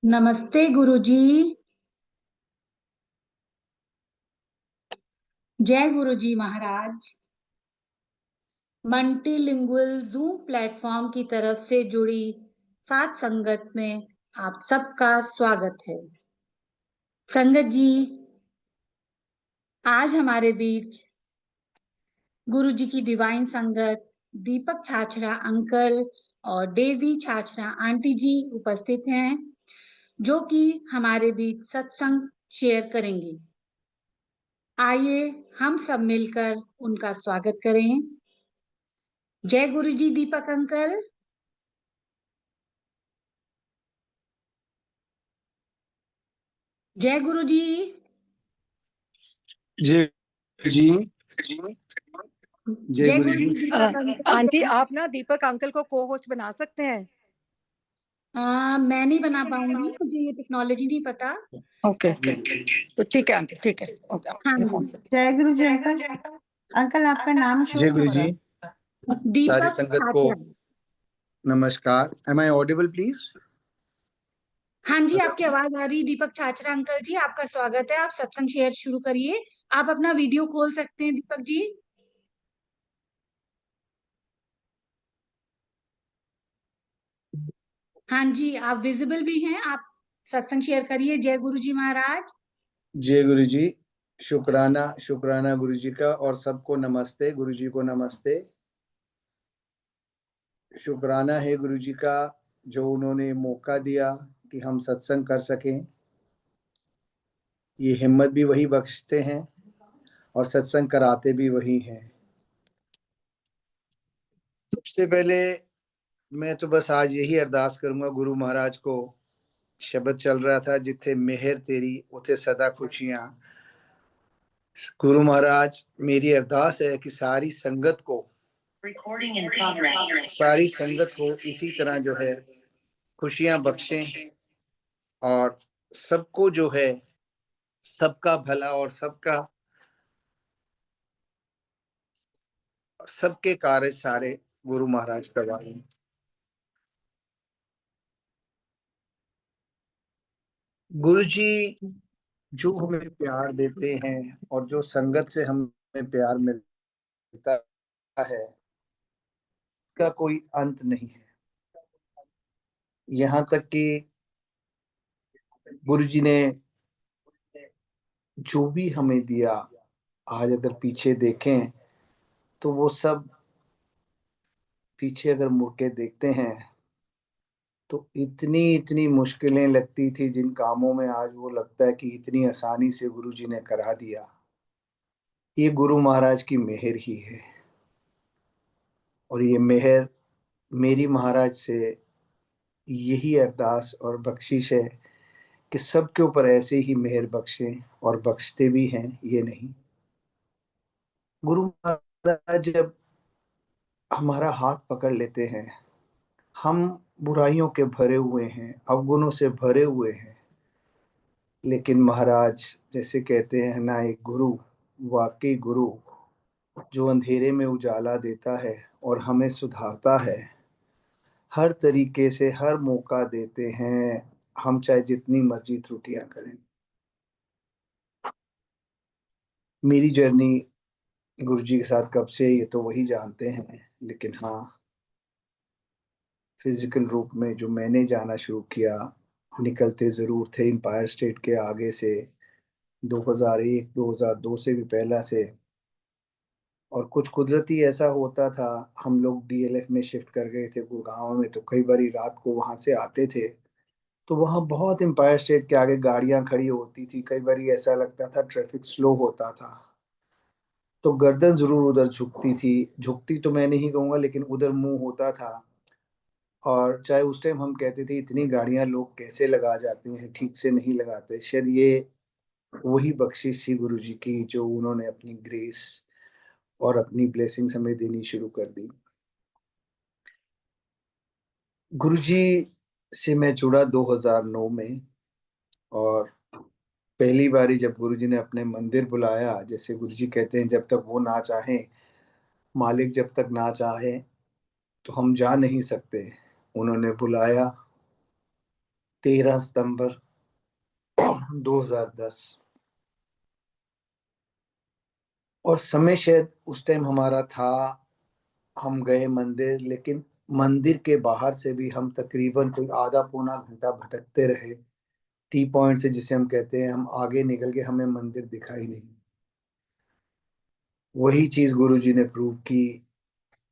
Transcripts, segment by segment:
नमस्ते गुरुजी। जय गुरुजी महाराज। Multilingual zoom platform की तरफ से जुड़ी सात संगत में आप सबका स्वागत है। संगत जी, आज हमारे बीच गुरुजी की डिवाइन संगत दीपक छाछरा अंकल और डेजी छाछरा आंटी जी उपस्थित हैं, जो कि हमारे बीच सत्संग शेयर करेंगे। आइए हम सब मिलकर उनका स्वागत करें। जय गुरु जी दीपक अंकल। जय गुरु जी। जय जी। जय जय गुरु गुरु जी। जी दीपक अंकल। आंटी, आप ना दीपक अंकल को को होस्ट बना सकते हैं। मैं नहीं बना पाऊंगी, मुझे ये टेक्नोलॉजी नहीं पता। ओके, तो ठीक है आंटी, ठीक है। ओके, हाँ अपने जी। फोन से। जय गुरु जी अंकल। अंकल आपका नाम शो जय नहीं गुरु हो जी। रहा। सारी दीपक संगत को छाछरा। नमस्कार। Am I audible please? हाँ जी, आपकी आवाज आ रही है। दीपक छाछरा अंकल जी, आपका स्वागत है। आप सत्संग शेयर शुरू करिए। आप अपना वीडियो खोल सकते हैं दीपक जी। हाँ जी, आप विजिबल भी हैं। आप सत्संग शेयर करिए। जय गुरु जी महाराज। जय गुरु जी। शुक्राना शुक्राना गुरु जी का, और सबको नमस्ते। गुरु जी को नमस्ते। शुक्राना है गुरु जी का, जो उन्होंने मौका दिया कि हम सत्संग कर सकें। ये हिम्मत भी वही बख्शते हैं और सत्संग कराते भी वही हैं। सबसे पहले मैं तो बस आज यही अरदास करूंगा गुरु महाराज को। शब्द चल रहा था, जिथे मेहर तेरी उथे सदा खुशियां। गुरु महाराज, मेरी अरदास है कि सारी संगत को इसी तरह जो है खुशियां बख्शें, और सबको जो है सबका भला और सबके कार्य सारे गुरु महाराज करवाएं। गुरु जी जो हमें प्यार देते हैं और जो संगत से हमें प्यार मिलता है, का कोई अंत नहीं है। यहाँ तक कि गुरु जी ने जो भी हमें दिया, आज अगर पीछे देखें तो वो सब, पीछे अगर मुड़ के देखते हैं तो इतनी इतनी मुश्किलें लगती थी जिन कामों में, आज वो लगता है कि इतनी आसानी से गुरु जी ने करा दिया। ये गुरु महाराज की मेहर ही है, और ये मेहर मेरी महाराज से यही अरदास और बख्शिश है कि सबके ऊपर ऐसे ही मेहर बख्शें, और बख्शते भी हैं। ये नहीं, गुरु महाराज जब हमारा हाथ पकड़ लेते हैं, हम बुराइयों के भरे हुए हैं, अवगुणों से भरे हुए हैं, लेकिन महाराज जैसे कहते हैं ना, एक गुरु, वाकई गुरु जो अंधेरे में उजाला देता है और हमें सुधारता है, हर तरीके से हर मौका देते हैं, हम चाहे जितनी मर्जी त्रुटियां करें। मेरी जर्नी गुरु जी के साथ कब से, ये तो वही जानते हैं, लेकिन हाँ, फिजिकल रूप में जो मैंने जाना शुरू किया, निकलते ज़रूर थे एम्पायर स्टेट के आगे से, 2001 2002 से भी पहला से। और कुछ कुदरती ऐसा होता था, हम लोग डीएलएफ में शिफ्ट कर गए थे गुड़गांव में, तो कई बारी रात को वहां से आते थे, तो वहाँ बहुत एम्पायर स्टेट के आगे गाड़ियां खड़ी होती थी। कई बारी ऐसा लगता था ट्रैफिक स्लो होता था, तो गर्दन जरूर उधर झुकती थी। झुकती तो मैं नहीं कहूँगा, लेकिन उधर मुंह होता था। और चाहे उस टाइम हम कहते थे इतनी गाड़ियां लोग कैसे लगा जाते हैं, ठीक से नहीं लगाते। शायद ये वही बख्शिश थी गुरु जी की, जो उन्होंने अपनी ग्रेस और अपनी ब्लेसिंग्स हमें देनी शुरू कर दी। गुरु जी से मैं जुड़ा 2009 में, और पहली बारी जब गुरु जी ने अपने मंदिर बुलाया, जैसे गुरु जी कहते हैं, जब तक वो ना चाहें, मालिक जब तक ना चाहे तो हम जा नहीं सकते। उन्होंने बुलाया, 13 सितंबर 2010। और समय शायद उस टाइम हमारा था, हम गए मंदिर, लेकिन मंदिर के बाहर से भी हम तकरीबन कोई आधा पौना घंटा भटकते रहे। टी पॉइंट से, जिसे हम कहते हैं, हम आगे निकल के हमें मंदिर दिखाई नहीं। वही चीज गुरुजी ने प्रूव की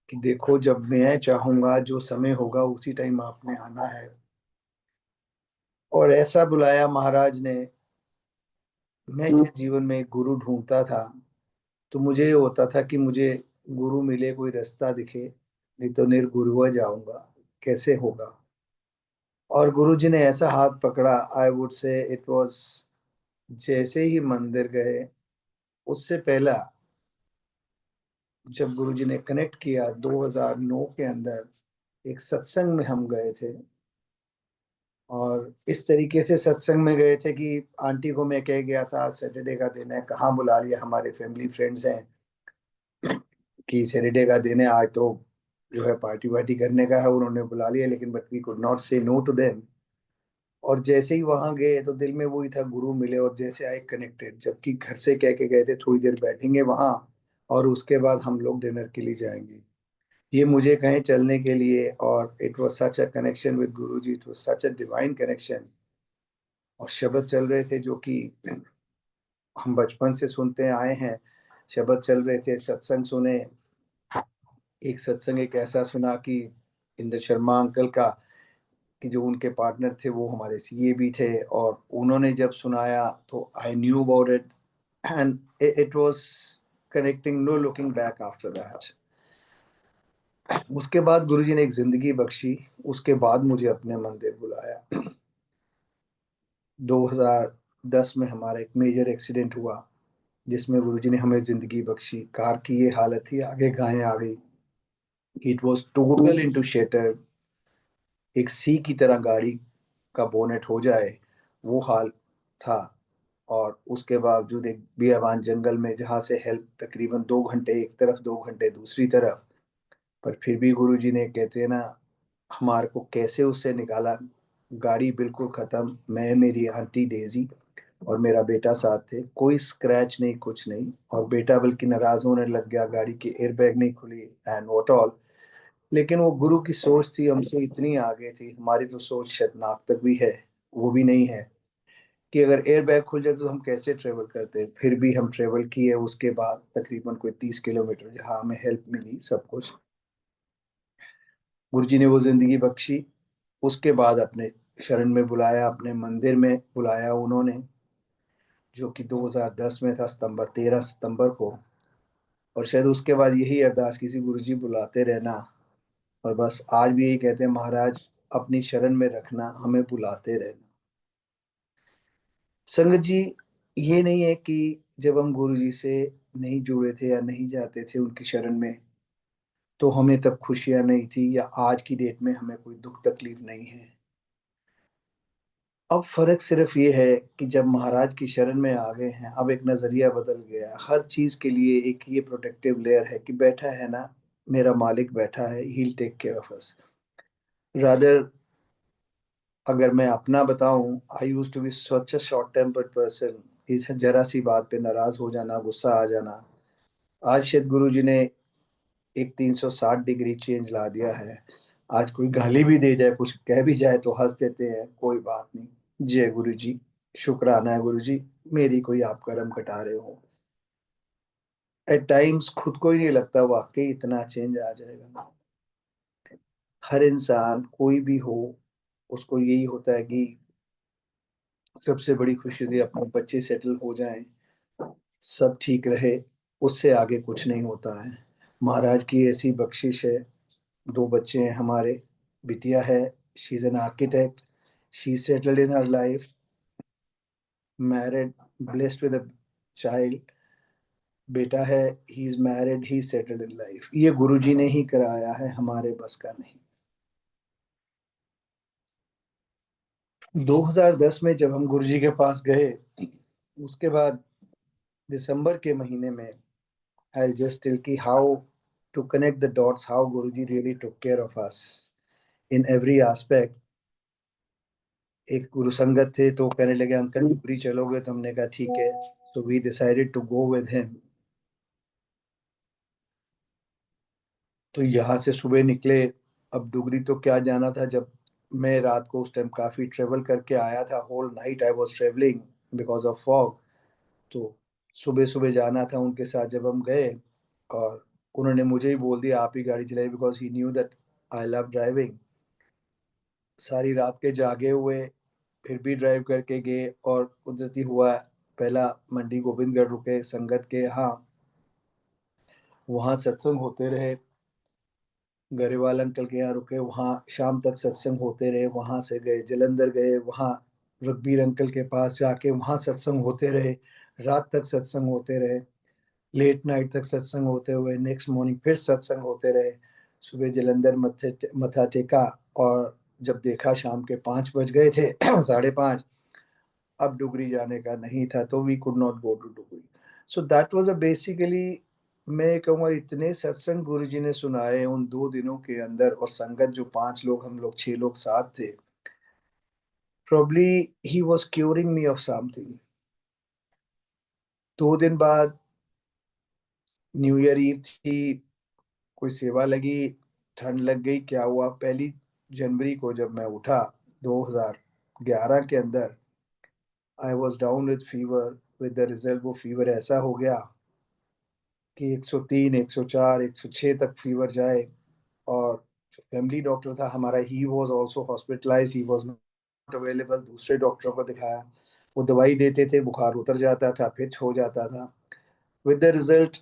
कि देखो, जब मैं चाहूंगा, जो समय होगा उसी टाइम आपने आना है। और ऐसा बुलाया महाराज ने। मैं जिस जीवन में एक गुरु ढूंढता था, तो मुझे ये होता था कि मुझे गुरु मिले, कोई रास्ता दिखे, नहीं तो निर्गुरु जाऊंगा, कैसे होगा। और गुरुजी ने ऐसा हाथ पकड़ा, I would say it was, जैसे ही मंदिर गए, उससे पहला जब गुरुजी ने कनेक्ट किया 2009 के अंदर, एक सत्संग में हम गए थे। और इस तरीके से सत्संग में गए थे कि आंटी को मैं कह गया था सैटरडे का दिन है, कहाँ बुला लिया, हमारे फैमिली फ्रेंड्स हैं, कि सैटरडे का दिन है, आज तो जो है पार्टी वार्टी करने का है। उन्होंने बुला लिया, लेकिन बट वी कुड नॉट से नो टू देम। और जैसे ही वहां गए तो दिल में वही था, गुरु मिले, और जैसे आए कनेक्टेड। जबकि घर से कह के गए थे थोड़ी देर बैठेंगे वहां, और उसके बाद हम लोग डिनर के लिए जाएंगे। ये मुझे कहें चलने के लिए, और it was such a connection with guru ji, it was such a divine connection. और शब्द चल रहे थे जो कि हम बचपन से सुनते आए हैं। शब्द चल रहे थे, सत्संग सुने। एक सत्संग एक ऐसा सुना कि इंद्र शर्मा अंकल का, कि जो उनके पार्टनर थे वो हमारे सीए भी थे, और उन्होंने जब सुनाया तो I knew about it, and it was connecting, no looking back after that. उसके बाद गुरुजी ने एक जिंदगी बख्शी। उसके बाद मुझे अपने मंदिर बुलाया। 2010 में हमारा एक मेजर एक्सीडेंट हुआ, जिसमें गुरुजी ने हमें जिंदगी बख्शी। कार की ये हालत थी, आगे गायें आ गई, it was total into shutter. एक सी की तरह गाड़ी का बोनेट हो जाए, वो हाल था। और उसके बावजूद एक बियाबान जंगल में, जहाँ से हेल्प तकरीबन 2 घंटे एक तरफ, 2 घंटे दूसरी तरफ, पर फिर भी गुरुजी ने, कहते हैं ना, हमारे को कैसे उससे निकाला। गाड़ी बिल्कुल खत्म, मैं, मेरी आंटी डेजी और मेरा बेटा साथ थे। कोई स्क्रैच नहीं, कुछ नहीं। और बेटा बल्कि नाराज होने लग गया, गाड़ी की एयरबैग नहीं खुली एंड व्हाट ऑल। लेकिन वो गुरु की सोच थी, हमसे इतनी आगे थी। हमारी तो सोच शैतानात तक भी है, वो भी नहीं है, कि अगर एयर बैग खुल जाए तो हम कैसे ट्रेवल करते। फिर भी हम ट्रेवल किए। उसके बाद तकरीबन कोई 30 किलोमीटर, जहाँ हमें हेल्प मिली, सब कुछ गुरु जी ने वो जिंदगी बख्शी। उसके बाद अपने शरण में बुलाया, अपने मंदिर में बुलाया उन्होंने, जो कि 2010 में था, सितंबर, 13 सितंबर को। और शायद उसके बाद यही अरदास की थी, गुरु जी बुलाते रहना। और बस आज भी यही कहते हैं, महाराज अपनी शरण में रखना, हमें बुलाते रहना। संगत जी, ये नहीं है कि जब हम गुरु जी से नहीं जुड़े थे या नहीं जाते थे उनकी शरण में, तो हमें तब खुशियां नहीं थी, या आज की डेट में हमें कोई दुख तकलीफ नहीं है। अब फर्क सिर्फ ये है कि जब महाराज की शरण में आ गए हैं, अब एक नजरिया बदल गया। हर चीज के लिए एक ये प्रोटेक्टिव लेयर है कि बैठा है ना, मेरा मालिक बैठा है, he take care of us. Rather, अगर मैं अपना बताऊं, I use to be such a short tempered person. इस जरा सी बात पे नाराज हो जाना, गुस्सा आ जाना। आज शायद गुरु जी ने एक 360 डिग्री चेंज ला दिया है। आज कोई गाली भी दे जाए, कुछ कह भी जाए, तो हंस देते हैं, कोई बात नहीं, जय गुरु जी, शुक्राना है गुरु जी, मेरी कोई आप कर्म कटा रहे हो। एट टाइम्स खुद को ही नहीं लगता वाकई इतना चेंज आ जाएगा। हर इंसान कोई भी हो, उसको यही होता है कि सबसे बड़ी खुशी थी अपने बच्चे सेटल हो जाएं, सब ठीक रहे, उससे आगे कुछ नहीं होता है। महाराज की ऐसी बख्शिश है। 2 बच्चे हैं हमारे। बिटिया है, she is an architect, she settled in her life, married, blessed with a child. बेटा है, he is married, he settled in life. ये गुरुजी ने ही कराया है, हमारे बस का नहीं। 2010 में जब हम गुरुजी के पास गए, उसके बाद दिसंबर के महीने में, I'll just tell ki how to connect the dots, how Guruji really took care of us in every aspect. एक गुरु संगत थे तो कहने लगे अंकल डुगरी चलोगे, तो हमने कहा ठीक है। So we decided to go with him. तो यहाँ से सुबह निकले। अब डुगरी तो क्या जाना था, जब मैं रात को उस टाइम काफी ट्रेवल करके आया था, whole night I was travelling because of fog. तो सुबह सुबह जाना था उनके साथ। जब हम गए और उन्होंने मुझे ही बोल दिया आप ही गाड़ी चलाई, because he knew that I love driving. सारी रात के जागे हुए, फिर भी ड्राइव करके गए। और कुदरती हुआ, पहला मंडी गोविंदगढ़ रुके संगत के यहाँ। वहाँ सत्संग होते रहे। गरेवाल अंकल के यहाँ रुके, वहाँ शाम तक सत्संग होते रहे। वहाँ से गए जलंधर, गए वहाँ रघबीर अंकल के पास जाके वहाँ सत्संग होते रहे। रात तक सत्संग होते रहे, लेट नाइट तक सत्संग होते हुए नेक्स्ट मॉर्निंग फिर सत्संग होते रहे। सुबह जलंधर मत्था टेका। और जब देखा शाम के 5 बज गए थे 5:30, अब डुगरी जाने का नहीं था, तो we could not go to Dugri. So that was a basically, मैं कहूँगा इतने सत्संग गुरु जी ने सुनाए उन 2 दिनों के अंदर। और संगत जो 5 लोग, हम लोग 6 लोग साथ थे। probably he was curing me of something. 2 दिन बाद न्यू ईयर ईव थी, कोई सेवा लगी, ठंड लग गई। क्या हुआ, 1 जनवरी को जब मैं उठा 2011 के अंदर, I was down with fever. With the result वो फीवर ऐसा हो गया कि 103, 104, 106 तक फीवर जाए। और जो फैमिली डॉक्टर था हमारा, he was also hospitalise, he was not available. दूसरे डॉक्टरों को दिखाया, वो दवाई देते थे, बुखार उतर जाता था, फिर हो जाता था। विद द रिजल्ट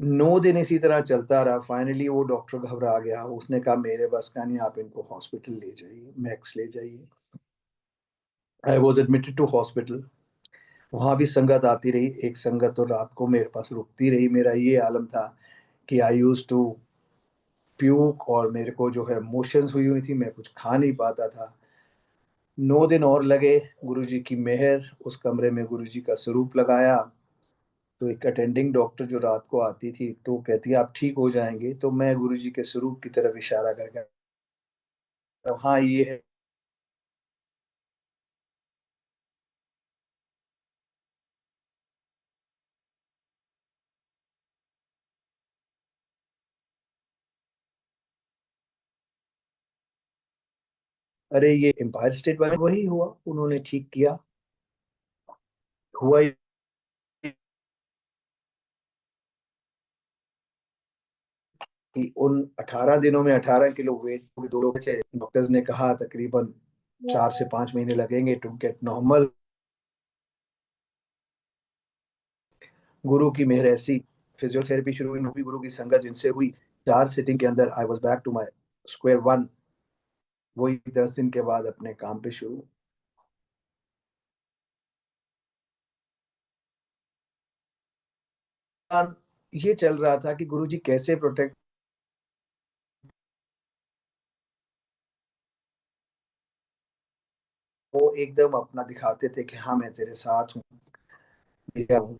9 दिन इसी तरह चलता रहा। फाइनली वो डॉक्टर घबरा गया, उसने कहा मेरे बस का नहीं, आप इनको हॉस्पिटल ले जाइए, मैक्स ले जाइए। I was admitted to hospital. वहां भी संगत आती रही। एक संगत तो रात को मेरे पास रुकती रही। मेरा ये आलम था कि आई यूज टू प्यूक, और मेरे को जो है मोशंस हुई हुई थी, मैं कुछ खा नहीं पाता था। 9 दिन और लगे। गुरुजी की मेहर, उस कमरे में गुरुजी का स्वरूप लगाया। तो एक अटेंडिंग डॉक्टर जो रात को आती थी, तो कहती है आप ठीक हो जाएंगे। तो मैं गुरुजी के स्वरूप की तरफ इशारा करके, हाँ ये है। अरे ये एम्पायर स्टेट वाले, वही हुआ, उन्होंने ठीक किया। हुआ ये कि उन 18 दिनों में 18 किलो वेट, 2 लोग थे। डॉक्टर्स ने कहा तकरीबन 4 से 5 महीने लगेंगे टू गेट नॉर्मल। गुरु की मेहर ऐसी, फिजियोथेरेपी शुरू हुई, नूरी गुरु की संगत जिनसे हुई, 4 सिटिंग के अंदर I was back to my square one. वही 10 दिन के बाद अपने काम पे शुरू। ये चल रहा था कि गुरुजी कैसे प्रोटेक्ट, वो एकदम अपना दिखाते थे कि हाँ मैं तेरे साथ हूँ, दिया हूँ,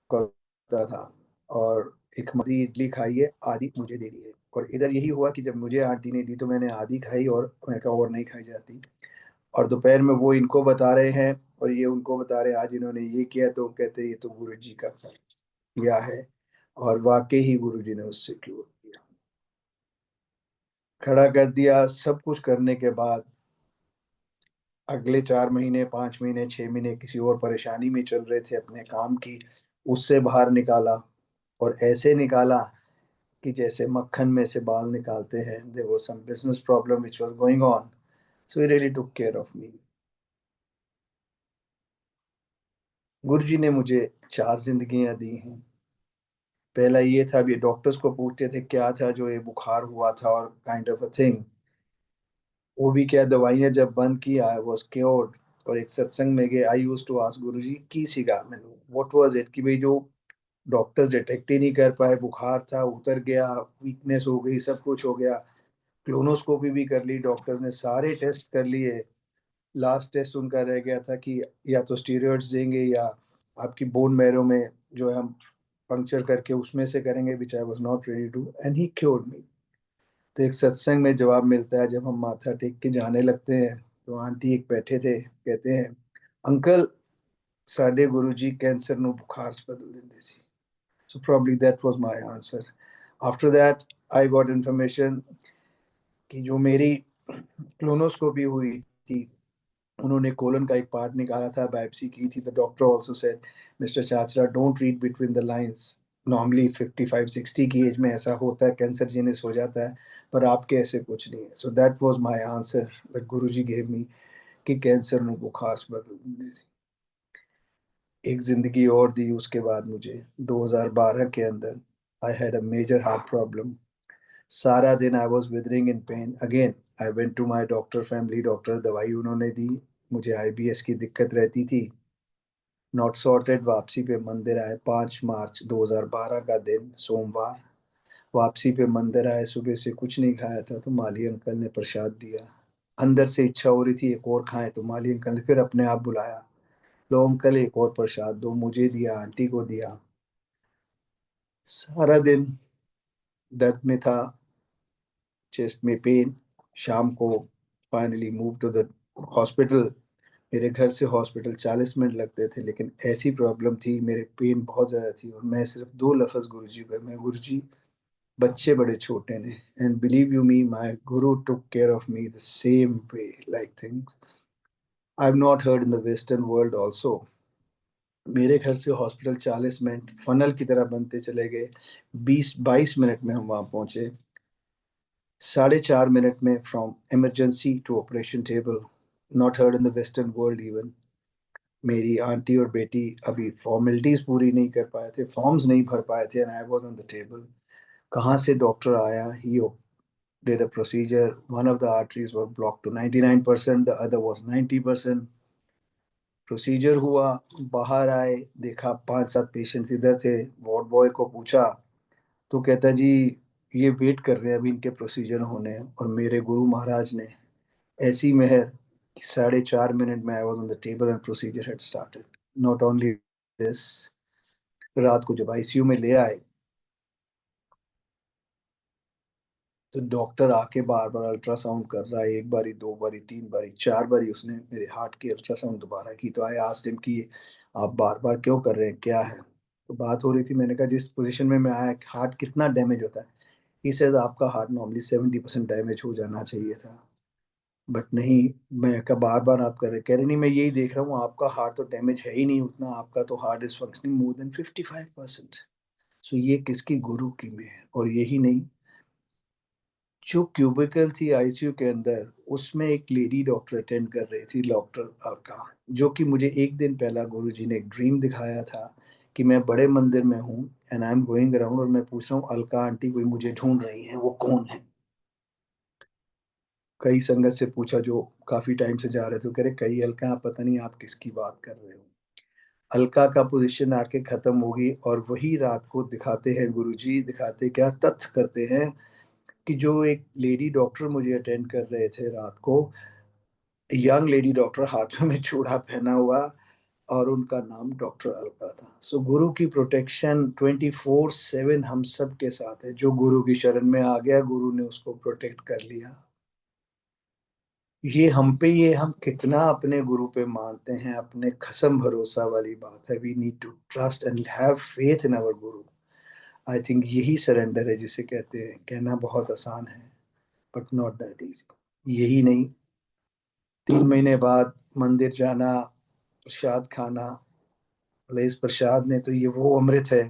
करता था। और एक मदी इडली खाई है, आधी मुझे दे दी है। और इधर यही हुआ कि जब मुझे आंटी ने दी तो मैंने आधी खाई, और मैं कहा और नहीं खाई जाती। और दोपहर में वो इनको बता रहे हैं और ये उनको बता रहे हैं आज इन्होंने ये किया, तो कहते ये तो गुरु जी का किया है। और वाकई ही गुरु जी ने उससे क्योर किया, खड़ा कर दिया। सब कुछ करने के बाद अगले 4 महीने, 5 महीने, 6 महीने किसी और परेशानी में चल रहे थे अपने काम की, उससे बाहर निकाला। और ऐसे निकाला कि जैसे मक्खन में से बाल निकालते हैं। There was some business problem which was going on, so he really took care of me. Guru ji ने मुझे 4 जिंदगियां दी हैं। पहला ये था, भी डॉक्टर्स को पूछते थे क्या था जो ये बुखार हुआ था और काइंड ऑफ अ थिंग, वो भी क्या, दवाइयां जब बंद की आई वाज क्योर्ड। और एक सत्संग में गए, आई यूज्ड टू आस्क गुरुजी की सीगा मैंने व्हाट वाज इट, कि भाई जो डॉक्टर्स डिटेक्ट ही नहीं कर पाए, बुखार था उतर गया, वीकनेस हो गई, सब कुछ हो गया। क्लोनोस्कोपी भी कर ली, डॉक्टर्स ने सारे टेस्ट कर लिए। लास्ट टेस्ट उनका रह गया था कि या तो स्टीरॉयड्स देंगे या आपकी बोन मैरो में जो है हम पंक्चर करके उसमें से करेंगे, which I was not ready to, and he cured me. तो एक सत्संग में जवाब मिलता है जब हम माथा टेक के जाने लगते हैं तो आंटी एक बैठे थे, कहते हैं अंकल साडे गुरुजी कैंसर नु बुखार च बदल देंदे सी. So probably that was my answer. After that, I got information कि जो मेरी क्लोनोस्कोपी हुई थी, उन्होंने कोलन का एक पार्ट निकाला था, बायोप्सी की थी. The doctor also said mister Chachra don't read between the lines. Normally 55-60 की एज में ऐसा होता है, कैंसर जीनस हो जाता है, पर आपके ऐसे कुछ नहीं है. सो that was my answer that Guruji gave me कि कैंसर में बुखार से बदल देंगे. एक जिंदगी और दी उसके बाद मुझे 2012 के अंदर. I had a major heart problem. सारा दिन I was withering in pain. Again I went to my doctor, family doctor. दवाई उन्होंने दी. मुझे IBS की दिक्कत रहती थी. Not sorted. वापसी पे मंदिर आए 5 मार्च 2012 का दिन, सोमवार. वापसी पे मंदिर आए, सुबह से कुछ नहीं खाया था, तो माली अंकल ने प्रसाद दिया. अंदर से इच्छा हो रही थी एक और खाएं, तो माली अंकल ने फिर अपने आप बुलाया, लो अंकल एक और प्रसाद दो. मुझे दिया, आंटी को दिया. सारा दिन दर्द में था, चेस्ट में पेन. शाम को finally move to the hospital. मेरे घर से हॉस्पिटल 40 मिनट लगते थे, लेकिन ऐसी प्रॉब्लम थी, मेरे पेन बहुत ज़्यादा थी, और मैं सिर्फ 2 लफ्ज़ गुरुजी पर, मैं गुरुजी बच्चे बड़े छोटे ने. And believe you me, my guru took care of me the same way like things I have not heard in the western world also. मेरे घर से हॉस्पिटल 40 मिनट फनल की तरह बनते चले गए. 20-22 मिनट में हम वहाँ पहुँचे. 4.5 मिनट में from emergency to operation table. Not heard in the western world even. मेरी आंटी और बेटी अभी फॉर्मेलिटीज पूरी नहीं कर पाए थे, फॉर्म्स नहीं भर पाए थे, and I was on the table. कहाँ से डॉक्टर आया, ही did a procedure. One of the arteries were blocked to 99%, the other was 90%. Procedure हुआ, बाहर आए, देखा 5-7 पेशेंट्स इधर थे. वार्ड बॉय को पूछा, तो कहता जी ये वेट कर रहे हैं अभी इनके प्रोसीजर होने हैं. और मेरे गुरु महाराज ने ऐसी मेहर कि 4.5 मिनट में I was on the table and procedure had started. Not only this, रात को जब ICU में ले आए, तो डॉक्टर आके बार बार अल्ट्रासाउंड कर रहा है. 1 बारी, 2 बारी, 3 बारी, 4 बारी उसने मेरे हार्ट की अल्ट्रासाउंड दोबारा की. तो आई आस्क्ड हिम कि आप बार बार क्यों कर रहे हैं, क्या है. तो बात हो रही थी, मैंने कहा जिस पोजीशन में मैं आया, हार्ट कितना डैमेज होता है. इसे आपका हार्ट नॉर्मली 70% डैमेज हो जाना चाहिए था, बट नहीं. मैं कहा बार बार आप कर रहे, कह रहे नहीं मैं यही देख रहा हूँ, आपका हार्ट तो डैमेज है ही नहीं उतना, आपका तो heart is functioning more than 55%. सो ये किसकी, गुरु की में है. और यही नहीं, जो क्यूबिकल थी ICU के अंदर, उसमें एक लेडी डॉक्टर अटेंड कर रही थी, डॉक्टर अलका, जो कि मुझे एक दिन पहला गुरुजी ने एक ड्रीम दिखाया था कि मैं बड़े मंदिर में हूँ and I am going around, और मैं पूछ रहा हूँ अलका आंटी कोई मुझे ढूंढ रही है, वो कौन है. कई संगत से पूछा जो काफी टाइम से जा रहे थे, कह रहे कई अलका, आप पता नहीं आप किसकी बात कर रहे हो. अलका का पोजीशन आके खत्म होगी, और वही रात को दिखाते हैं गुरुजी, दिखाते क्या, तथ्य करते हैं कि जो एक लेडी डॉक्टर मुझे अटेंड कर रहे थे रात को, यंग लेडी डॉक्टर, हाथों में चूड़ा पहना हुआ, और उनका नाम डॉक्टर अलका था. सो गुरु की प्रोटेक्शन 24/7 हम सब के साथ है. जो गुरु की शरण में आ गया, गुरु ने उसको प्रोटेक्ट कर लिया. ये हम पे, ये हम कितना अपने गुरु पे मानते हैं, अपने खसम भरोसा वाली बात है. We need to trust and have faith in our guru. I think यही सरेंडर है जिसे कहते हैं. कहना बहुत आसान है, बट नॉट दैट इजी. यही नहीं, 3 महीने बाद मंदिर जाना, प्रसाद खाना. बोले इस प्रसाद ने तो, ये वो अमृत है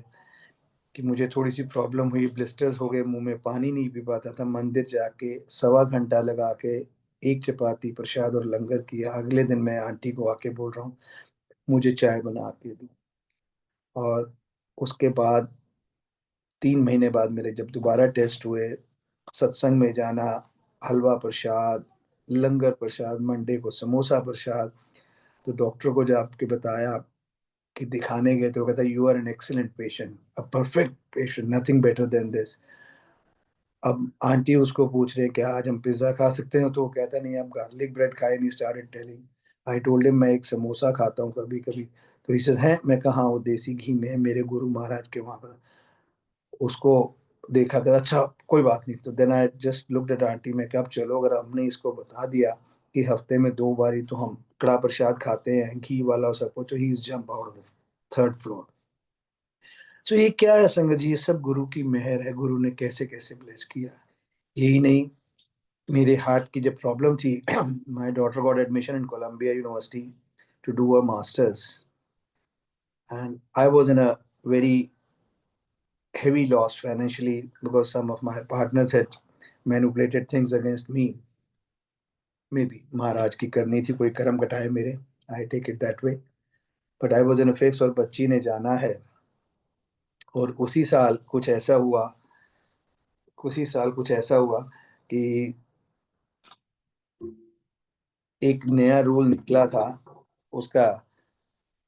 कि मुझे थोड़ी सी प्रॉब्लम हुई, ब्लिस्टर्स हो गए, मुंह में पानी नहीं पी पाता था. मंदिर जाके 1.25 घंटा लगा के एक चपाती प्रसाद और लंगर किया. अगले दिन मैं आंटी को आके बोल रहा हूँ मुझे चाय बना के दो. और उसके बाद 3 महीने बाद मेरे जब दोबारा टेस्ट हुए, सत्संग में जाना, हलवा प्रसाद, लंगर प्रसाद, मंडे को समोसा प्रसाद. तो डॉक्टर को जब आपके बताया कि दिखाने गए, तो कहता you are an excellent patient, a perfect patient, nothing better than this. अब आंटी उसको पूछ रहे क्या आज हम पिज्जा खा सकते हैं, तो वो कहता नहीं आप गार्लिक ब्रेड खाए नहीं. Started telling, I told him मैं एक समोसा खाता हूँ कभी कभी. तो इसे है, मैं कहा वो देसी घी में है, मेरे गुरु महाराज के वहाँ पर. उसको देखा, कहता अच्छा कोई बात नहीं. तो then I just looked at aunty, मैं क्या अब चलो, अगर हमने इसको बता दिया कि हफ्ते में 2 बारी तो हम कड़ा प्रसाद खाते हैं, घी वाला और सब कुछ, तो he is jump out of the 3rd floor. तो ये क्या है संगत जी, ये सब गुरु की मेहर है, गुरु ने कैसे कैसे ब्लेस किया। यही नहीं, मेरे हार्ट की जब प्रॉब्लम थी, my daughter got admission in Columbia University to do a masters, and I was in a very heavy loss financially because some of my partners had manipulated things against me. Maybe Maharaj की करनी थी, कोई कर्म कटाए मेरे, I take it that way, but I was in a fix, और बच्ची ने जाना है। और उसी साल कुछ ऐसा हुआ, कि एक नया रूल निकला था उसका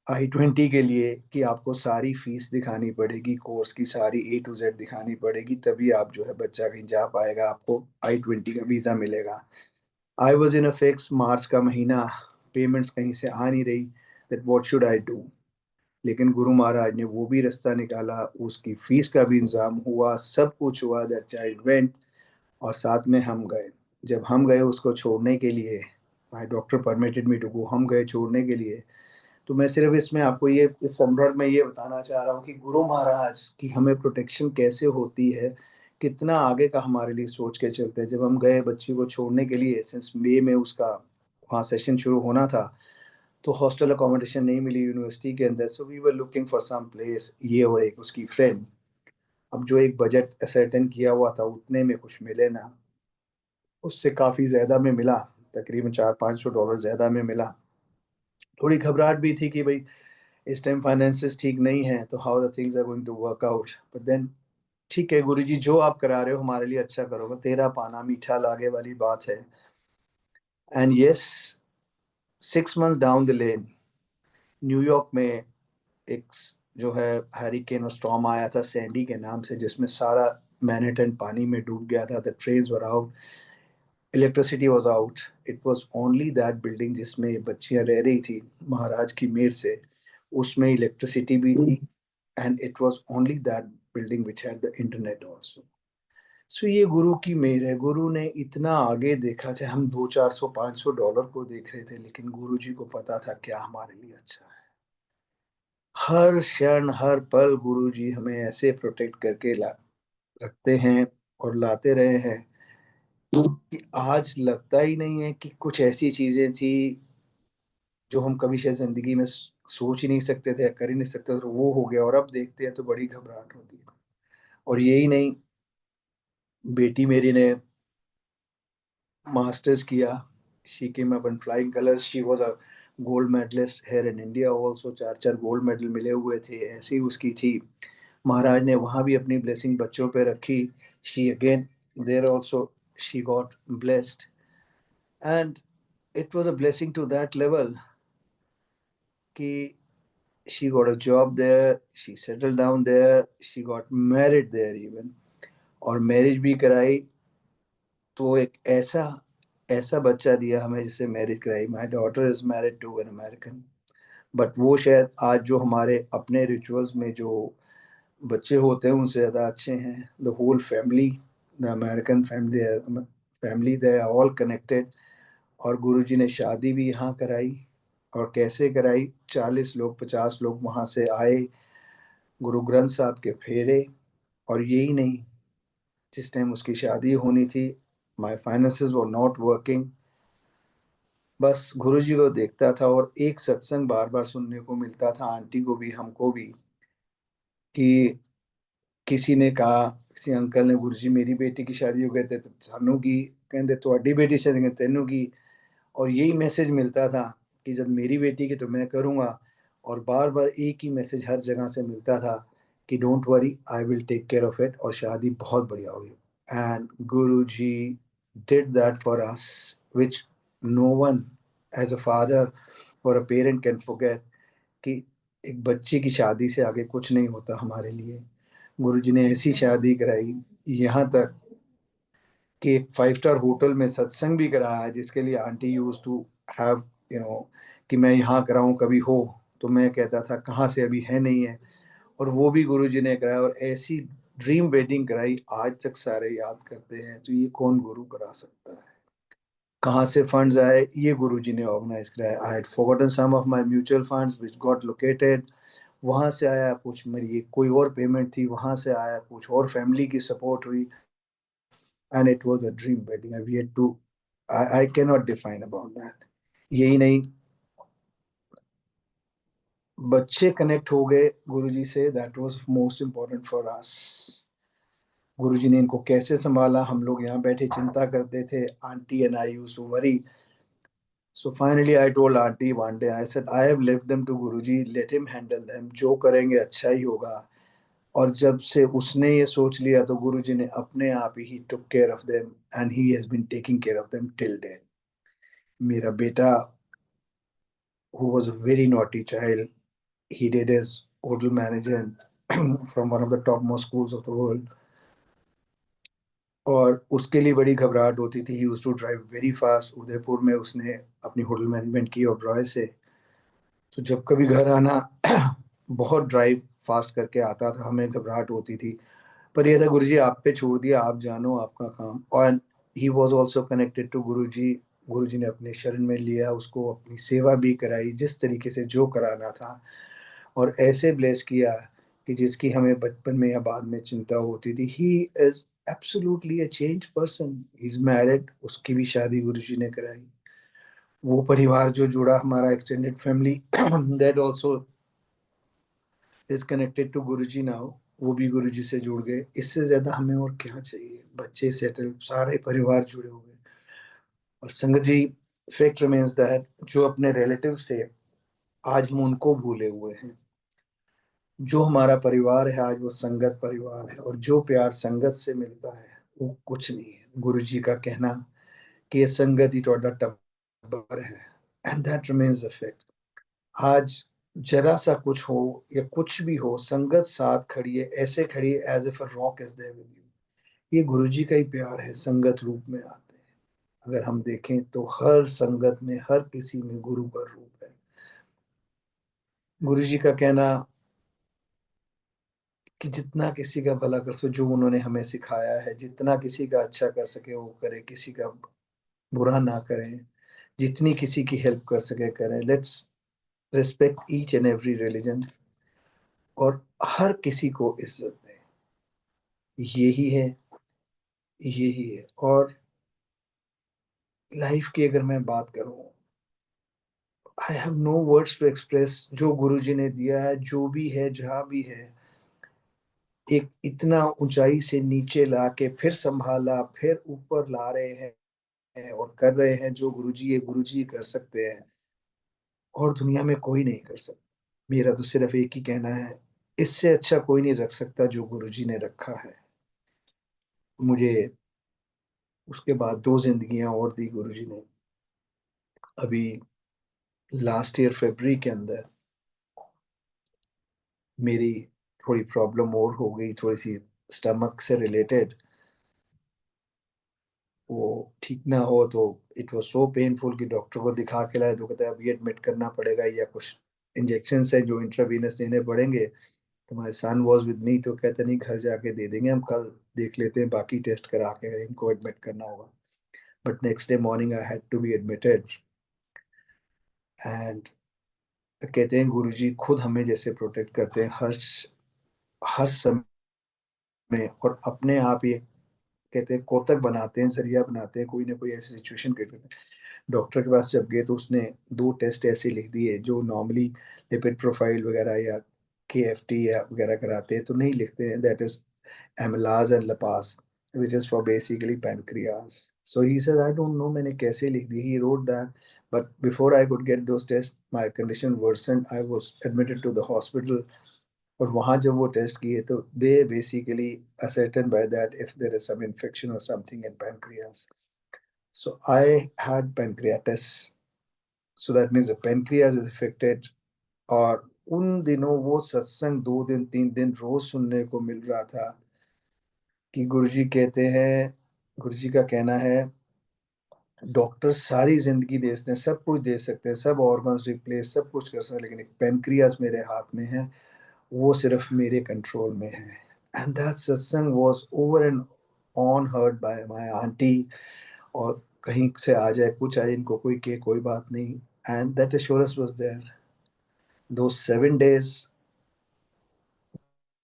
I-20 के लिए, कि आपको सारी फीस दिखानी पड़ेगी, कोर्स की सारी A to Z दिखानी पड़ेगी, तभी आप जो है बच्चा कहीं जा पाएगा, आपको I-20 का वीज़ा मिलेगा। I was in a fix, मार्च का महीना, पेमेंट्स कहीं से आ नहीं रही, that what should I do. लेकिन गुरु महाराज ने वो भी रास्ता निकाला, उसकी फीस का भी इंतजाम हुआ, सब कुछ हुआ, दैट चाइल्ड वेंट, और साथ में हम गए। जब हम गए उसको छोड़ने के लिए, my doctor permitted me to go, हम गए छोड़ने के लिए। तो मैं सिर्फ इसमें आपको ये, इस संदर्भ में ये बताना चाह रहा हूँ कि गुरु महाराज की हमें प्रोटेक्शन कैसे होती है, कितना आगे का हमारे लिए सोच के चलते हैं। जब हम गए बच्ची को छोड़ने के लिए, सिंस मई में उसका वहाँ सेशन शुरू होना था, तो हॉस्टल अकोमोडेशन नहीं मिली यूनिवर्सिटी के अंदर, so we were looking for some place, ये और एक उसकी फ्रेंड। अब जो एक बजट असर्टेन किया हुआ था उतने में कुछ मिले ना, उससे काफ़ी ज़्यादा में मिला, तकरीबन $400-500 ज़्यादा में मिला। थोड़ी घबराहट भी थी कि भाई इस टाइम फाइनेंसेस ठीक नहीं है, तो how the things are going to work out, but then ठीक है गुरुजी, जो आप करा रहे हो हमारे लिए अच्छा करोगे, तेरा पाना मीठा लागे वाली बात है। And yes, 6 months down the lane, New York में एक जो है हरिकेन और स्टॉर्म आया था सैंडी के नाम से, जिसमें सारा मैनहट्टन पानी में डूब गया था, the trains were out, electricity was out, it was only that building जिसमें बच्चियां रह रही थी महाराज की मेहर से, उसमें इलेक्ट्रिसिटी भी थी, and it was only that building which had the internet also. So ये गुरु की मेहर है, गुरु ने इतना आगे देखा, चाहे हम 200-400-500 डॉलर को देख रहे थे, लेकिन गुरु जी को पता था क्या हमारे लिए अच्छा है। हर क्षण हर पल गुरु जी हमें ऐसे प्रोटेक्ट करके ला रखते हैं और लाते रहे हैं कि आज लगता ही नहीं है कि कुछ ऐसी चीजें थी जो हम कभी शायद जिंदगी में सोच ही नहीं सकते थे या कर ही नहीं सकते थे, तो वो हो गया, और अब देखते हैं तो बड़ी घबराहट होती है। और यही नहीं, बेटी मेरी ने मास्टर्स किया, she came up in flying colours, she was a gold medallist here in India also, 4 gold medal मिले हुए थे, ऐसी उसकी थी। महाराज ने वहाँ भी अपनी ब्लेसिंग बच्चों पे रखी, she again there also she got blessed, and it was a blessing to that level कि she got a job there, she settled down there, she got married there even, और मैरिज भी कराई। तो एक ऐसा ऐसा बच्चा दिया हमें जिसे मैरिज कराई। My daughter is married to an American, but वो शायद आज जो हमारे अपने रिचुअल्स में जो बच्चे होते हैं उनसे ज़्यादा अच्छे हैं। The whole family, the American family they are all connected. और गुरुजी ने शादी भी यहाँ कराई, और कैसे कराई, 40 लोग 50 लोग वहाँ से आए, गुरु ग्रंथ साहब के फेरे। और यही नहीं, जिस टाइम उसकी शादी होनी थी, my finances were not working, बस गुरु जी को देखता था, और एक सत्संग बार बार सुनने को मिलता था, आंटी को भी हमको भी, कि किसी ने कहा, किसी अंकल ने, गुरु जी मेरी बेटी की शादी हो गई थे, सानू की कहते थोड़ी बेटी शादी तेनू की। और यही मैसेज मिलता था कि जब मेरी बेटी की तो मैं करूँगा, और बार बार एक ही मैसेज हर जगह से मिलता था कि don't worry, I will take care of it, और शादी बहुत बढ़िया होगी। And guru ji did that for us, which no one as a father और अ पेरेंट कैन फॉरगेट, कि एक बच्चे की शादी से आगे कुछ नहीं होता हमारे लिए। गुरु जी ने ऐसी शादी कराई, यहाँ तक कि एक 5 स्टार होटल में सत्संग भी कराया है, जिसके लिए आंटी यूज टू हैव कि मैं यहाँ कराऊँ कभी हो, तो मैं कहता था कहाँ से, अभी है नहीं है। और वो भी गुरुजी ने कराया, और ऐसी ड्रीम वेडिंग कराई, आज तक सारे याद करते हैं। तो ये कौन गुरु करा सकता है। कहाँ से फंड्स आए ये गुरुजी ने ऑर्गेनाइज कराया। I had forgotten some of my mutual funds which got located, वहां से आया कुछ, मेरी कोई और पेमेंट थी वहां से आया कुछ, और फैमिली की सपोर्ट हुई, and it was a dream wedding. I had to, I can not define about that. यही नहीं, बच्चे कनेक्ट हो गए गुरुजी से, that was most important for us. Guruji ने इनको कैसे संभाला, हम लोग यहाँ बैठे चिंता करते थे, aunty and I used to worry. So finally, I told auntie one day, I said, I have left them to Guruji, let him handle them. जो करेंगे अच्छा ही होगा। और जब से उसने ये सोच लिया तो गुरुजी ने अपने आप ही took care of them and he has been taking care of them till date. मेरा बेटा, who was a very naughty child, he did his hotel management from one of the topmost schools of the world. और उसके लिए बड़ी घबराहट होती थी। He used to drive very fast. Udaipur में उसने अपनी होटल मैनेजमेंट की ओबरॉय से। तो जब कभी घर आना बहुत ड्राइव फास्ट करके आता था, हमें घबराहट होती थी, पर यह था गुरुजी आप पे छोड़ दिया, आप जानो आपका काम। और he was also connected to Guruji. Guruji ने अपने शरण में लिया उसको, अपनी सेवा भी कराई जिस तरीके से जो कराना था, और ऐसे ब्लेस किया कि जिसकी हमें बचपन में या बाद में चिंता होती थी। He is absolutely a change person. He is married, उसकी भी शादी गुरुजी ने कराई। वो परिवार जो जुड़ा, हमारा extended family that also is connected to Guruji now, वो भी गुरुजी से जुड़ गए। इससे ज्यादा हमें और क्या चाहिए? बच्चे सेटल, सारे परिवार जुड़े हुए। और संगत जी, फैक्ट रिमेन्स दैट जो अपने रिलेटिव थे आज हम उनको भूले हुए हैं। जो हमारा परिवार है आज वो संगत परिवार है, और जो प्यार संगत से मिलता है वो कुछ नहीं है। गुरुजी का कहना कि ये संगत ही थोड़ा टब्बर है, and that remains a fact. आज जरा सा कुछ हो या कुछ भी हो, संगत साथ खड़ी है, ऐसे खड़ी है as if a rock is there with you. ये गुरुजी का ही प्यार है, संगत रूप में आते हैं। अगर हम देखें तो हर संगत में, हर किसी में गुरु का रूप है। गुरुजी का कहना कि जितना किसी का भला कर सो, जो उन्होंने हमें सिखाया है, जितना किसी का अच्छा कर सके वो करे, किसी का बुरा ना करें, जितनी किसी की हेल्प कर सके करें। Let's respect each and every religion, और हर किसी को इज्जत दें। यही है, यही है। और लाइफ की अगर मैं बात करूं, I have no words to express जो गुरुजी ने दिया है, जो भी है, जहां भी है। एक इतना ऊंचाई से नीचे ला के फिर संभाला, फिर ऊपर ला रहे हैं और कर रहे हैं जो गुरुजी, ये गुरुजी कर सकते हैं और दुनिया में कोई नहीं कर सकता। मेरा तो सिर्फ एक ही कहना है, इससे अच्छा कोई नहीं रख सकता जो गुरुजी ने रखा है। मुझे उसके बाद 2 जिंदगियां और दी गुरुजी ने। अभी लास्ट ईयर फरवरी के अंदर मेरी थोड़ी प्रॉब्लम और हो गई, थोड़ी सी स्टमक से रिलेटेड। वो ठीक ना हो तो इट वाज सो पेनफुल कि डॉक्टर को दिखा के लाए तो कहते हैं अभी एडमिट करना पड़ेगा, या कुछ इंजेक्शन है जो इंट्रावीनस देने पड़ेंगे। तो my sun was with me, तो कहते नहीं घर जाके दे देंगे, हम कल देख लेते हैं, बाकी टेस्ट करा के इनको एडमिट करना होगा। But next day morning I had to be admitted. And कहते हैं गुरुजी खुद हमें जैसे प्रोटेक्ट करते हैं हर हर समय में, और अपने आप ही कहते हैं कोतक बनाते हैं, जरिया बनाते हैं, कोई ना कोई ऐसी सिचुएशन क्रिएट करते हैं। डॉक्टर के पास जब गए तो उसने 2 टेस्ट ऐसे लिख दिए जो नॉर्मली लिपिड प्रोफाइल वगैरह या KFT या वगैरह कराते हैं तो नहीं लिखते हैं, दैट इज एमलाज एंड लपास, which is for basically pancreas. So he said, I don't know मैंने कैसे लिख दी, he wrote that, but before I could get those tests, my condition worsened, I was admitted to the hospital। और वहाँ जब वो test किए तो they basically ascertain by that if there is some infection or something in pancreas. So I had pancreatitis, so that means the pancreas is affected। और उन दिनों वो सत्संग 2 दिन 3 दिन रोज सुनने को मिल रहा था कि गुरुजी कहते हैं, गुरुजी का कहना है डॉक्टर सारी जिंदगी दे सकते हैं, सब कुछ दे सकते हैं, सब ऑर्गन्स रिप्लेस सब कुछ कर सकते हैं, लेकिन एक पेनक्रियाज मेरे हाथ में है, वो सिर्फ मेरे कंट्रोल में है। एंड दैट सत्संग was over and on heard by my aunty. और कहीं से आ जाए कुछ आए, इनको कोई के कोई बात नहीं. And that assurance was there. Those 7 days,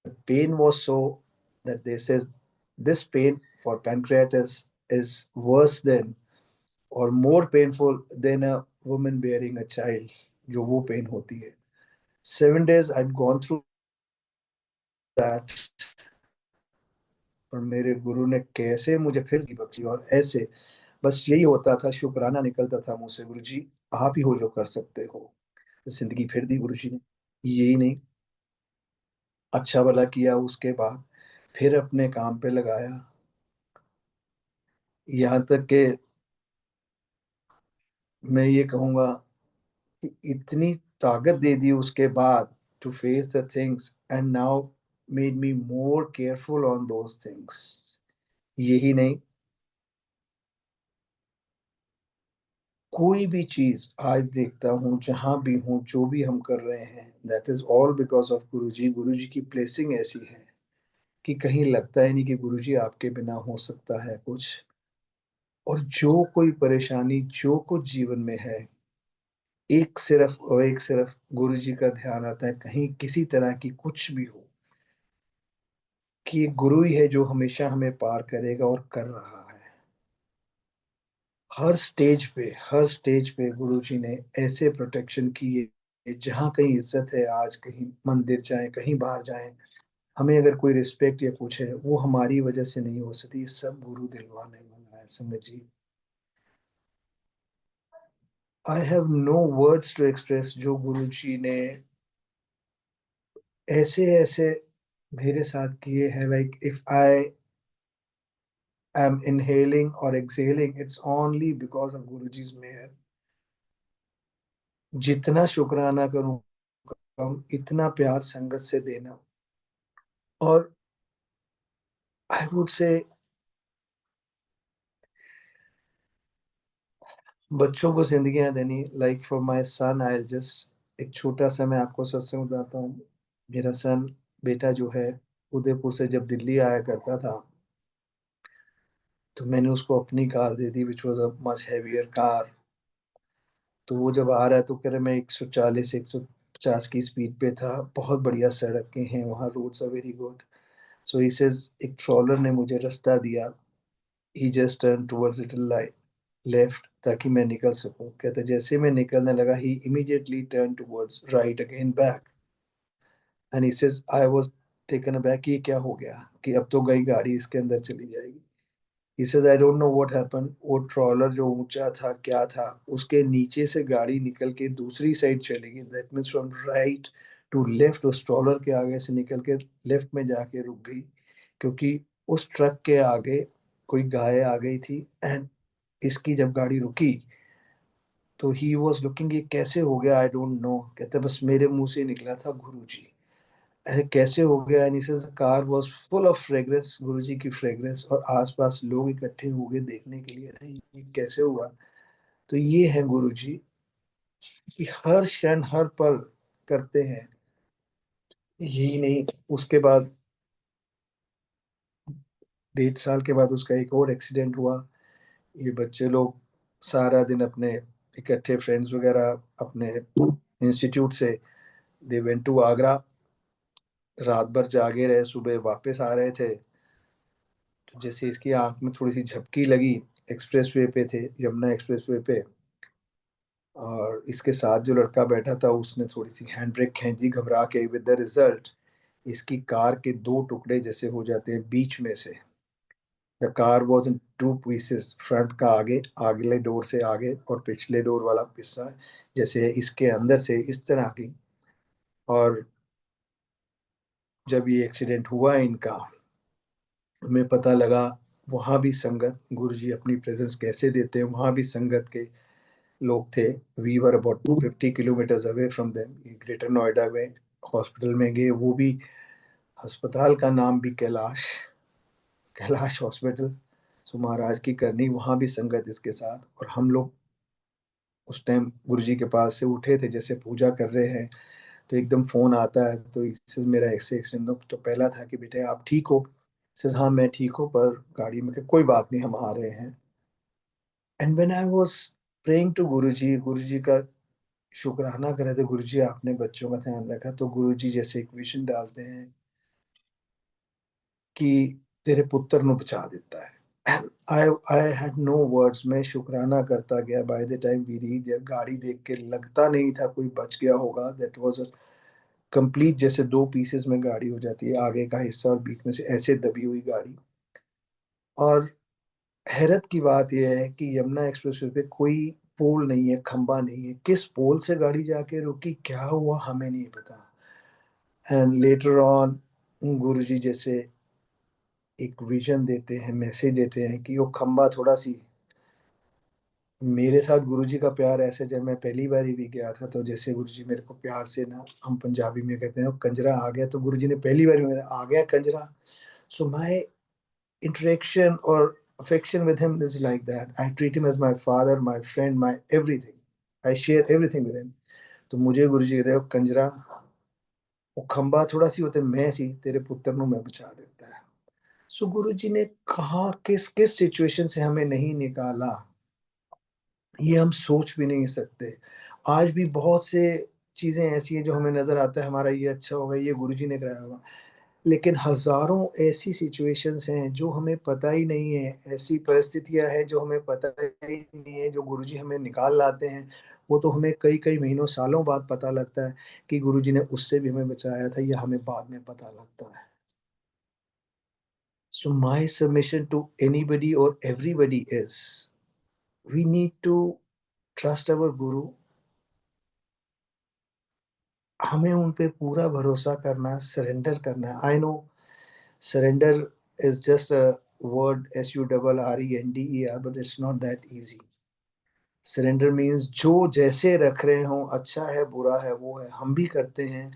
the pain was so that they said this pain for pancreatitis is worse than or more painful than a woman bearing a child. जो वो पेन होती है. 7 days I'd gone through that. और मेरे गुरु ने कैसे मुझे फिर से बख्शी, और ऐसे बस यही होता था, शुक्राना निकलता था मुझसे, गुरु जी आप ही हो जो कर सकते हो. जिंदगी फिर दी गुरु जी ने. यही नहीं, अच्छा भला किया उसके बाद फिर अपने काम पे लगाया. यहाँ तक कि मैं ये कहूँगा कि इतनी ताकत दे दी उसके बाद to face the things, and now made me more careful on those things. यही नहीं, कोई भी चीज आज देखता हूँ, जहां भी हूँ, जो भी हम कर रहे हैं, that is all because of गुरु जी. गुरु जी की ब्लेसिंग ऐसी है कि कहीं लगता ही नहीं कि गुरु जी आपके बिना हो सकता है कुछ. और जो कोई परेशानी, जो कुछ जीवन में है, एक सिर्फ और एक सिर्फ गुरु जी का ध्यान आता है. कहीं किसी तरह की कुछ भी हो, कि एक गुरु ही है जो हमेशा हमें पार करेगा और कर रहा है. हर स्टेज पे गुरु जी ने ऐसे प्रोटेक्शन किए. जहाँ कहीं इज्जत है, आज कहीं मंदिर जाए, कहीं बाहर जाए, हमें अगर कोई रिस्पेक्ट या कुछ है, वो हमारी वजह से नहीं हो सकती. ये सब गुरु दिलवाने वाला है संगत जी. I have no words to express जो गुरु जी ने ऐसे ऐसे मेरे साथ किए हैं. Like if I am inhaling और exhaling, it's only because of guru जी's मेहर. जितना शुक्राना करूं कम, इतना प्यार संगत से देना. और आई वुड से बच्चों को जिंदगियां देनी. Like for my son, I just एक छोटा सा मैं आपको सत्संग बताता हूँ. मेरा सन, बेटा जो है, उदयपुर से जब दिल्ली आया करता था, तो मैंने उसको अपनी car they the, which was a much heavier car. तो वो जब आ रहा है तो कह रहे मैं 140 150 की स्पीड पे था. बहुत बढ़िया सड़कें हैं वहाँ, roads are very good. So he says एक ट्रॉलर ने मुझे रास्ता दिया. He just turn towards it light left, ताकि मैं निकल सकूं. कहते जैसे मैं निकलने लगा, he immediately turn towards right again back. And he says I was taken aback, ये क्या हो गया कि अब तो गई गाड़ी इसके अंदर चली जाएगी. He says, I don't know what happened. वो ट्रॉलर जो ऊंचा था, क्या था, उसके नीचे से गाड़ी निकल के दूसरी साइड चली गई. That means from right to left. उस ट्रॉलर के आगे से निकल के लेफ्ट में जाके रुक गई, क्योंकि उस ट्रक के आगे कोई गाय आ गई थी. एंड इसकी जब गाड़ी रुकी, तो ही वॉज लुकिंग, ये कैसे हो गया, आई डोंट नो. कहते बस मेरे मुंह से निकला था गुरु जी. अरे कैसे हो गया. एंड से car was full of fragrance, Guruji की फ्रेग्रेंस. और आसपास लोग इकट्ठे हो गए देखने के लिए, अरे ये कैसे हुआ. तो ये है गुरुजी कि हर क्षण हर पल करते हैं. यही नहीं, उसके बाद 1.5 साल के बाद उसका एक और एक्सीडेंट हुआ. ये बच्चे लोग सारा दिन अपने इकट्ठे फ्रेंड्स वगैरह अपने इंस्टीट्यूट से, दे वेंट टू आगरा. रात भर जागे रहे, सुबह वापस आ रहे थे. तो जैसे इसकी आंख में थोड़ी सी झपकी लगी, एक्सप्रेसवे पे थे, यमुना एक्सप्रेसवे पे, और इसके साथ जो लड़का बैठा था उसने थोड़ी सी हैंड ब्रेक खींची घबरा के. विद द रिजल्ट, इसकी कार के 2 टुकड़े जैसे हो जाते हैं बीच में से. The car was in 2 pieces. Front का आगे, अगले डोर से आगे, और पिछले डोर वाला हिस्सा जैसे इसके अंदर से इस तरह की. और जब ये एक्सीडेंट हुआ इनका, हमें पता लगा वहाँ भी संगत, गुरुजी अपनी प्रेजेंस कैसे देते हैं. वहाँ भी संगत के लोग थे. We were about 250 kilometres away from them. Greater Noida में हॉस्पिटल में गए. वो भी अस्पताल का नाम भी कैलाश, कैलाश हॉस्पिटल. सो महाराज की करनी, वहाँ भी संगत इसके साथ. और हम लोग उस टाइम गुरुजी के पास से उठे थे, जैसे पूजा कर रहे हैं, तो एकदम फोन आता है. तो इससे मेरा ऐसे एक्सीडेंट, तो पहला था कि बेटे आप ठीक हो. से हाँ मैं ठीक हूँ, पर गाड़ी में कोई बात नहीं, हम आ रहे हैं. And when I was praying to Guruji का शुक्राना कर रहे थे, गुरुजी आपने बच्चों का ध्यान रखा, तो गुरुजी जैसे एक विजन डालते हैं कि तेरे पुत्र नु बचा देता है। And I had no words, मैं शुक्राना करता गया। By the time we reach, गाड़ी देख के लगता नहीं था कोई बच गया होगा। दैट वाज अ कंप्लीट, जैसे दो पीसेस में गाड़ी हो जाती है, आगे का हिस्सा और बीच में से ऐसे दबी हुई गाड़ी। और हैरत की बात यह है कि यमुना एक्सप्रेसवे पे कोई पोल नहीं है, खंबा नहीं है। किस पोल से गाड़ी जाके रुकी, क्या हुआ, हमें नहीं पता। एंड लेटर ऑन गुरुजी जैसे एक विजन देते हैं, मैसेज देते हैं कि वो खंबा थोड़ा सी मेरे साथ। गुरुजी का प्यार ऐसे, जब मैं पहली बार भी गया था तो जैसे गुरुजी मेरे को प्यार से ना, हम पंजाबी में कहते हैं कंजरा आ गया, तो गुरुजी ने पहली बार में आ गया कंजरा। So my interaction or affection with him is like that. I treat him as my father, my friend, my everything. I share everything with him. तो मुझे गुरुजी कहते हैं कंजरा, वो खंबा थोड़ा सी होते मैं सी, तेरे पुत्र नु मैं बचा देता है। सो गुरुजी ने कहा किस किस सिचुएशन से हमें नहीं निकाला, ये हम सोच भी नहीं सकते। आज भी बहुत से चीजें ऐसी हैं जो हमें नजर आता है हमारा ये अच्छा होगा, ये गुरुजी ने कराया होगा, लेकिन हजारों ऐसी सिचुएशंस हैं जो हमें पता ही नहीं है, ऐसी परिस्थितियां हैं जो हमें पता ही नहीं है, जो गुरुजी हमें निकाल लाते हैं। वो तो हमें कई कई महीनों सालों बाद पता लगता है कि गुरुजी ने उससे भी हमें बचाया था, या हमें बाद में पता लगता है। So my submission to anybody or everybody is, we need to trust our Guru. हमें उन पे पूरा भरोसा करना है, सरेंडर करना है। I know surrender is just a word, SURRENDER, but it's not that easy. Surrender means जो जैसे रख रहे हो, अच्छा है बुरा है वो है, हम भी करते हैं,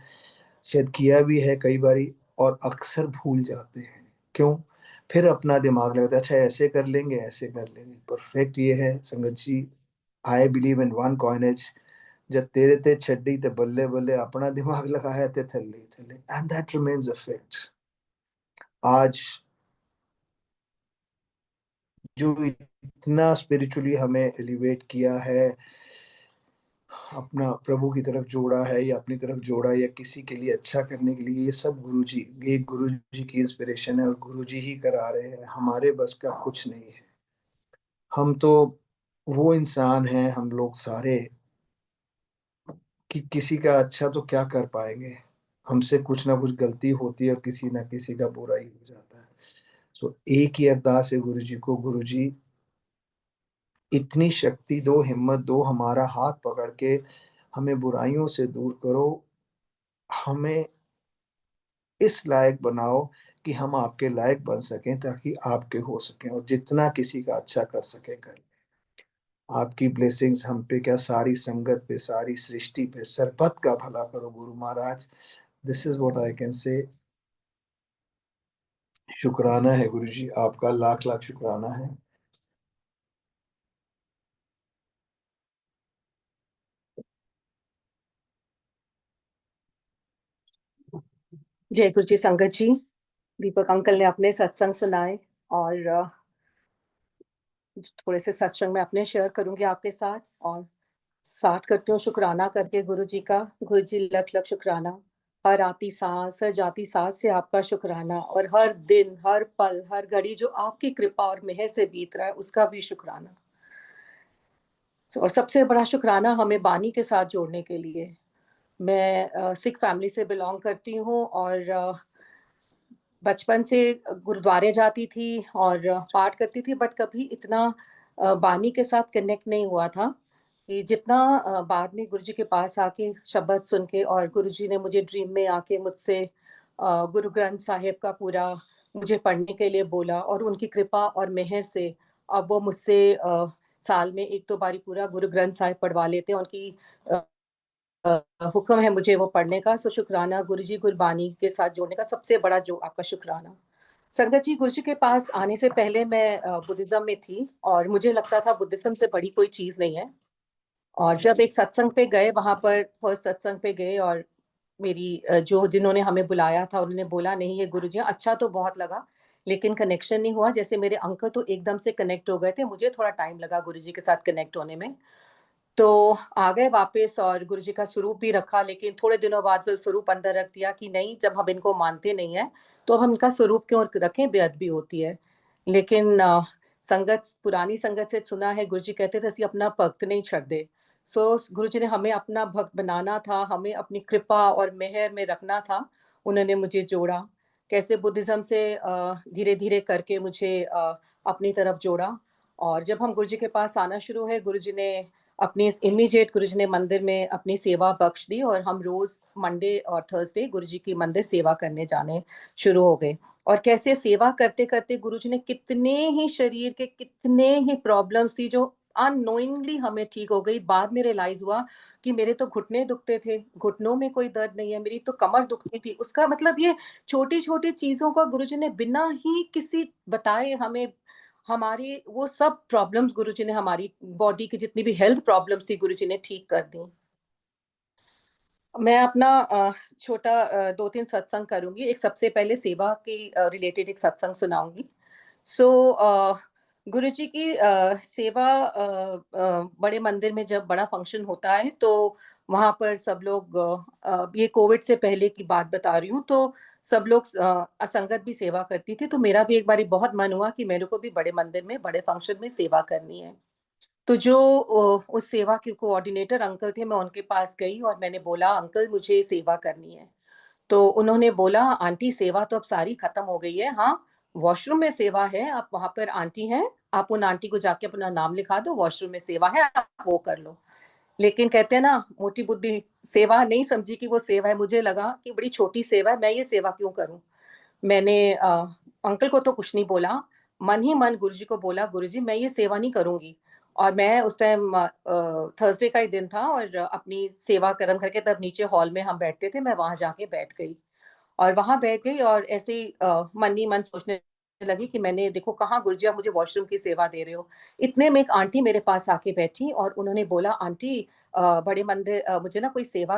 शायद किया भी है कई बारी, और अक्सर भूल जाते हैं। क्यों? फिर अपना दिमाग लगाते हैं, अच्छा ऐसे कर लेंगे, ऐसे कर लेंगे। परफेक्ट ये है संगत जी, I believe in one coinage, जब तेरे ते छड्डी ते बल्ले बल्ले अपना दिमाग लगाया ते थल्ले थल्ले, and that remains a fact. आज जो इतना स्पिरिचुअली हमें एलिवेट किया है, अपना प्रभु की तरफ जोड़ा है, या अपनी तरफ जोड़ा, या किसी के लिए अच्छा करने के लिए, ये सब गुरुजी, ये गुरुजी की इंस्पिरेशन है, और गुरुजी ही करा रहे हैं। हमारे बस का कुछ नहीं है। हम तो वो इंसान हैं, हम लोग सारे, कि किसी का अच्छा तो क्या कर पाएंगे। हमसे कुछ ना कुछ गलती होती है और किसी ना किसी का बुरा ही हो जाता है। सो एक ही अरदास है गुरुजी को, गुरुजी इतनी शक्ति दो, हिम्मत दो, हमारा हाथ पकड़ के हमें बुराइयों से दूर करो, हमें इस लायक बनाओ कि हम आपके लायक बन सकें, ताकि आपके हो सकें, और जितना किसी का अच्छा कर सके कर। आपकी ब्लेसिंग्स हम पे क्या, सारी संगत पे, सारी सृष्टि पे, सरबत का भला करो गुरु महाराज। This is what I can say. शुक्राना है गुरु जी, आपका लाख लाख शुक्राना है। जय गुरु जी। संगत जी, दीपक अंकल ने अपने सत्संग सुनाए, और थोड़े से सत्संग मैं अपने शेयर करूंगी आपके साथ, और साथ करती हूँ शुक्राना करके गुरु जी का। गुरु जी लख लख शुक्राना, हर आती सांस, हर जाती सांस से आपका शुक्राना, और हर दिन, हर पल, हर घड़ी जो आपकी कृपा और मेहर से बीत रहा है उसका भी शुक्राना। और सबसे बड़ा शुक्राना हमें बानी के साथ जोड़ने के लिए। मैं सिख फैमिली से बिलोंग करती हूँ, और बचपन से गुरुद्वारे जाती थी और पाठ करती थी, बट कभी इतना बानी के साथ कनेक्ट नहीं हुआ था कि जितना बाद में गुरुजी के पास आके शब्द सुन के, और गुरुजी ने मुझे ड्रीम में आके मुझसे गुरु ग्रंथ साहिब का पूरा मुझे पढ़ने के लिए बोला, और उनकी कृपा और मेहर से अब वो मुझसे साल में एक दो बारी पूरा गुरु ग्रंथ साहिब पढ़वा लेते हैं। उनकी हुक्म है मुझे वो पढ़ने का। सो शुक्राना गुरुजी, गुरबानी के साथ जोड़ने का सबसे बड़ा जो आपका शुक्राना। संगत जी, गुरुजी के पास आने से पहले मैं बुद्धिज्म में थी, और मुझे लगता था बुद्धिज्म से बड़ी कोई चीज नहीं है। और जब एक सत्संग पे गए, वहां पर फर्स्ट सत्संग पे गए, और मेरी जो जिन्होंने हमें बुलाया था उन्होंने बोला, नहीं ये गुरुजी, अच्छा तो बहुत लगा लेकिन कनेक्शन नहीं हुआ। जैसे मेरे अंकल तो एकदम से कनेक्ट हो गए थे, मुझे थोड़ा टाइम लगा गुरुजी के साथ कनेक्ट होने में। तो आ गए वापस और गुरुजी का स्वरूप भी रखा, लेकिन थोड़े दिनों बाद फिर स्वरूप अंदर रख दिया कि नहीं, जब हम इनको मानते नहीं है तो अब हम इनका स्वरूप क्यों रखें, बेअदबी होती है। लेकिन संगत, पुरानी संगत से सुना है गुरुजी कहते थे ਅਸੀਂ अपना भक्त नहीं छੱਡਦੇ। सो गुरुजी ने हमें अपना भक्त बनाना था, हमें अपनी कृपा और मेहर में रखना था। उन्होंने मुझे जोड़ा, कैसे बुद्धिज्म से धीरे धीरे करके मुझे अपनी तरफ जोड़ा। और जब हम गुरुजी के पास आना शुरू है, गुरुजी ने अपनी इमीडिएट गुरुजी ने मंदिर में अपनी सेवा बख्श दी और हम रोज मंडे और थर्सडे गुरुजी की मंदिर सेवा करने जाने शुरू हो गए। और कैसे सेवा करते करते गुरुजी ने कितने ही शरीर के कितने ही प्रॉब्लम्स थी जो अननोइंगली हमें ठीक हो गई। बाद में रियलाइज हुआ कि मेरे तो घुटने दुखते थे, घुटनों में कोई दर्द नहीं है, मेरी तो कमर दुखती थी। उसका मतलब ये छोटी छोटी चीजों का गुरुजी ने बिना ही किसी बताए हमें, हमारी वो सब प्रॉब्लम्स गुरुजी ने, हमारी बॉडी की जितनी भी हेल्थ प्रॉब्लम्स थी गुरुजी ने ठीक कर दी। मैं अपना छोटा 2-3 सत्संग करूँगी। एक सबसे पहले सेवा की रिलेटेड एक सत्संग सुनाऊँगी। सो गुरुजी की सेवा बड़े मंदिर में जब बड़ा फंक्शन होता है तो वहाँ पर सब लोग ये कोविड से पहले की बात बता रही हूँ, तो सब लोग असंगत भी सेवा करती थी। तो मेरा भी एक बारी बहुत मन हुआ कि मेरे को भी बड़े मंदिर में बड़े फंक्शन में सेवा करनी है। तो जो उस सेवा के कोऑर्डिनेटर अंकल थे, मैं उनके पास गई और मैंने बोला अंकल मुझे सेवा करनी है। तो उन्होंने बोला आंटी सेवा तो अब सारी खत्म हो गई है, हाँ वॉशरूम में सेवा है, आप वहां पर आंटी हैं, आप उन आंटी को जाके अपना नाम लिखा दो, वॉशरूम में सेवा है, आप वो कर लो। लेकिन कहते हैं ना मोटी बुद्धि, सेवा नहीं समझी कि वो सेवा है। मुझे लगा कि बड़ी छोटी सेवा है, मैं ये सेवा क्यों करूं। मैंने अंकल को तो कुछ नहीं बोला, मन ही मन गुरुजी को बोला गुरुजी मैं ये सेवा नहीं करूंगी। और मैं उस टाइम थर्सडे का ही दिन था और अपनी सेवा कर्म करके तब नीचे हॉल में हम बैठते थे, मैं वहां जाके बैठ गई। और वहां बैठ गई और ऐसे ही मन ही मन सोचने लगी कि मैंने देखो कहाँ गुरुजी आप मुझे वॉशरूम की सेवा दे रहे हो। इतने में एक आंटी मेरे पास आके बैठी और उन्होंने बोला आंटी बड़े मंदिर मुझे ना कोई सेवा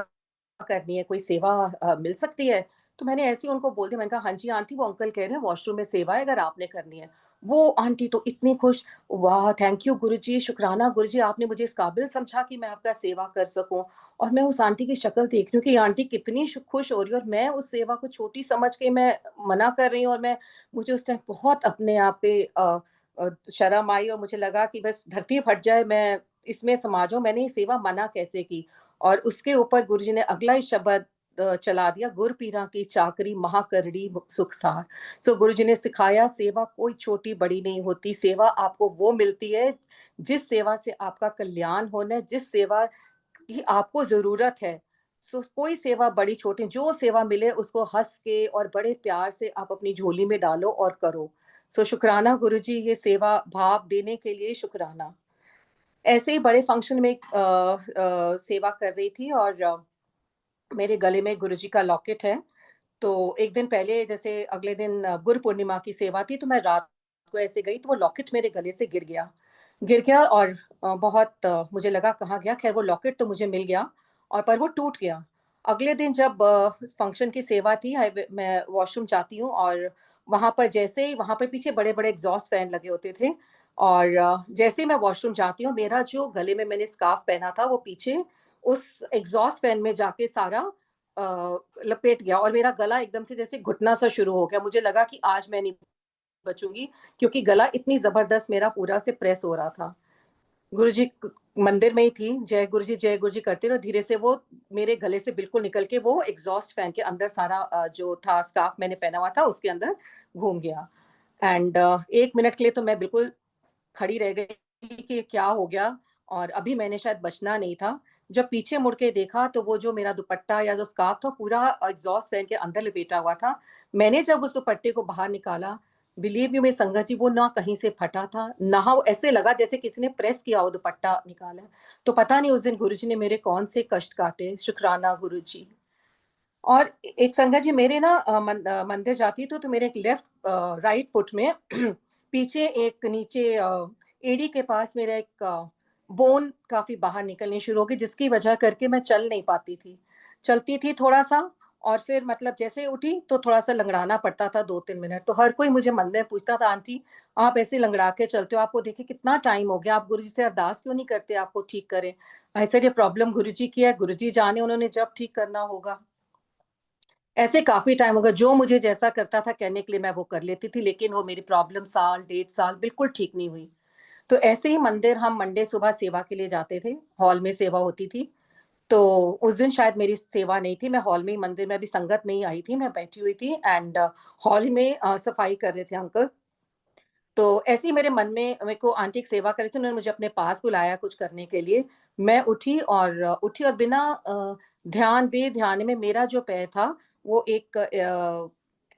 करनी है, कोई सेवा मिल सकती है। तो मैंने ऐसे ही उनको बोल दिया, मैंने कहा हाँ जी आंटी वो अंकल कह रहे हैं वॉशरूम में सेवा है, अगर आपने करनी है। वो आंटी तो इतनी खुश, वाह थैंक यू गुरुजी, शुक्राना गुरुजी आपने मुझे इस काबिल समझा कि मैं आपका सेवा कर सकूं। और मैं उस आंटी की शक्ल देख रही हूँ कि ये आंटी कितनी खुश हो रही है और मैं उस सेवा को छोटी समझ के मैं मना कर रही हूँ। और मैं, मुझे उस टाइम बहुत अपने आप पे शर्म आई और मुझे लगा कि बस धरती फट जाए, मैं इसमें समा जाऊं, मैंने ये सेवा मना कैसे की। और उसके ऊपर गुरुजी ने अगला ही शब्द चला दिया, गुर पीरा की चाकरी महाकरड़ी सुखसार। सो गुरुजी ने सिखाया सेवा कोई छोटी बड़ी नहीं होती, सेवा आपको वो मिलती है जिस सेवा से आपका कल्याण होना है, जिस सेवा की आपको जरूरत है। सो कोई सेवा बड़ी छोटी, जो सेवा मिले उसको हंस के और बड़े प्यार से आप अपनी झोली में डालो और करो। सो शुक्राना गुरुजी, ये सेवा भाव देने के लिए शुक्राना। ऐसे ही बड़े फंक्शन में सेवा कर रही थी और मेरे गले में गुरुजी का लॉकेट है। तो एक दिन पहले जैसे अगले दिन गुरु पूर्णिमा की सेवा थी, तो मैं रात को ऐसे गई तो वो लॉकेट मेरे गले से गिर गया और बहुत मुझे लगा कहाँ गया। खैर वो लॉकेट तो मुझे मिल गया और पर वो टूट गया। अगले दिन जब फंक्शन की सेवा थी, मैं वॉशरूम जाती हूँ और वहां पर जैसे ही, वहां पर पीछे बड़े बड़े एग्जॉस्ट फैन लगे होते थे और जैसे ही मैं वॉशरूम जाती हूँ, मेरा जो गले में मैंने स्कार्फ पहना था वो पीछे उस एग्जॉस्ट फैन में जाके सारा लपेट गया और मेरा गला एकदम से जैसे घुटना सा शुरू हो गया। मुझे लगा कि आज मैं नहीं बचूंगी, क्योंकि गला इतनी जबरदस्त मेरा पूरा से प्रेस हो रहा था। गुरुजी मंदिर में ही थी, जय गुरुजी करते रहो, धीरे से वो मेरे गले से बिल्कुल निकल के वो एग्जॉस्ट फैन के अंदर सारा जो था स्कार्फ मैंने पहना हुआ था उसके अंदर घूम गया। एंड 1 मिनट के लिए तो मैं बिल्कुल खड़ी रह गई कि ये क्या हो गया और अभी मैंने शायद बचना नहीं था। जब पीछे मुड़ के देखा तो वो जो मेरा दुपट्टा या जो स्कार्फ था पूरा एग्जॉस्ट फैन के अंदर लपेटा हुआ था। मैंने जब उस दुपट्टे को बाहर निकाला, बिलीव यू मेरी संगत जी, वो ना कहीं से फटा था ना, वो ऐसे लगा जैसे किसी ने प्रेस किया हो दुपट्टा निकाला। तो पता नहीं उस दिन गुरुजी ने मेरे कौन से कष्ट काटे, शुक्राना गुरुजी। और एक संगत जी मेरे ना मंदिर जाती तो मेरे एक लेफ्ट राइट फुट में पीछे एक नीचे एड़ी के पास मेरा एक बोन काफी बाहर निकलनी शुरू हो गई, जिसकी वजह करके मैं चल नहीं पाती थी। चलती थी थोड़ा सा और फिर मतलब जैसे उठी तो थोड़ा-सा लंगड़ाना पड़ता था 2-3 मिनट। तो हर कोई मुझे मन में पूछता था, आंटी आप ऐसे लंगड़ा के चलते हो, आपको देखिए कितना टाइम हो गया, आप गुरुजी से अरदास क्यों नहीं करते आपको ठीक करें? आई सेड ये प्रॉब्लम गुरुजी की है, गुरुजी जाने उन्होंने जब ठीक करना होगा। ऐसे काफ़ी टाइम हो गया, जो मुझे जैसा करता था कहने के लिए मैं वो कर लेती थी, लेकिन वो मेरी प्रॉब्लम साल, 1.5 साल बिल्कुल ठीक नहीं हुई। तो ऐसे ही मंदिर हम मंडे सुबह सेवा के लिए जाते थे, हॉल में सेवा होती थी। तो उस दिन शायद मेरी सेवा नहीं थी, मैं हॉल में ही मंदिर में अभी संगत नहीं आई थी, मैं बैठी हुई थी एंड हॉल में सफाई कर रहे थे अंकल। तो ऐसे ही मेरे मन में मेरे को आंटी एक सेवा कर रही थी, उन्होंने मुझे अपने पास बुलाया कुछ करने के लिए। मैं उठी और बिना बेध्यान में मेरा जो पैर था, वो एक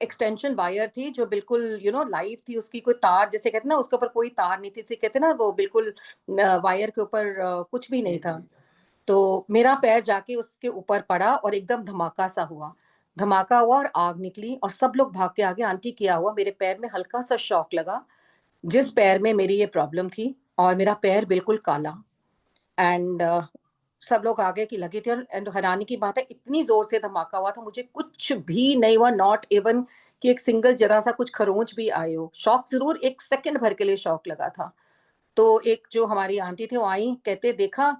एक्सटेंशन वायर थी जो बिल्कुल लाइव थी, उसकी कोई तार जिसे कहते हैं ना, उसके ऊपर कोई तार नहीं थी, इसे कहते हैं ना वो बिल्कुल वायर के ऊपर कुछ भी नहीं था। तो मेरा पैर जाके उसके ऊपर पड़ा और एकदम धमाका-सा हुआ। धमाका हुआ और आग निकली और सब लोग भाग के आ गए, आंटी क्या हुआ? मेरे पैर में हल्का-सा शॉक लगा, जिस पैर में मेरी ये प्रॉब्लम थी और मेरा पैर बिल्कुल काला एंड सब लोग आगे की लगी थी और एंड हैरानी की बात है इतनी ज़ोर से धमाका हुआ था, मुझे कुछ भी नहीं हुआ, नॉट इवन कि एक सिंगल ज़रा-सा कुछ खरोंच भी आए हो। शॉक ज़रूर 1 सेकंड भर के लिए शॉक लगा था। तो एक जो हमारी आंटी थी वो आई, कहते देखा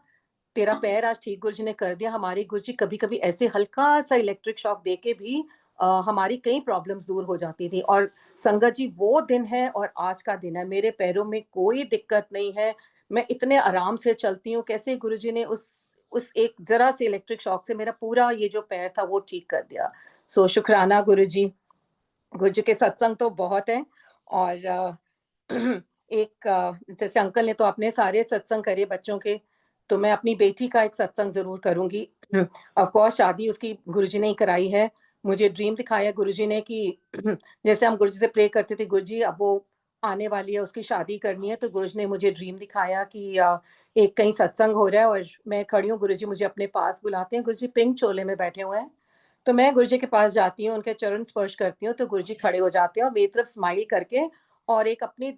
तेरा पैर आज ठीक गुरुजी ने कर दिया। हमारे गुरुजी कभी-कभी ऐसे हल्का-सा इलेक्ट्रिक शॉक देके भी हमारी कई प्रॉब्लम्स दूर हो जाती थी। और संगत जी वो दिन है और आज का दिन है, मेरे पैरों में कोई दिक्कत नहीं है, मैं इतने आराम से चलती हूँ। कैसे गुरुजी ने उस एक ज़रा से इलेक्ट्रिक शॉक से मेरा पूरा ये जो पैर था वो ठीक कर दिया। सो शुक्राना गुरुजी। गुरुजी के सत्संग तो बहुत हैं और जैसे अंकल ने तो अपने सारे सत्संग करे बच्चों के, तो मैं अपनी बेटी का एक सत्संग ज़रूर करूँगी। ऑफ़ कोर्स शादी उसकी गुरुजी ने ही कराई है। मुझे ड्रीम दिखाया गुरुजी ने कि जैसे हम गुरुजी से प्रे करते थे, गुरुजी अब वो आने वाली है, उसकी शादी करनी है, तो गुरुजी ने मुझे ड्रीम दिखाया कि एक कहीं सत्संग हो रहा है और मैं खड़ी हूँ, गुरुजी मुझे अपने पास बुलाते हैं। गुरुजी पिंक चोले में बैठे हुए हैं, तो मैं गुरुजी के पास जाती हूँ, उनके चरण स्पर्श करती हूँ, तो गुरुजी खड़े हो जाते हैं और मेरी तरफ स्माइल करके और एक अपनी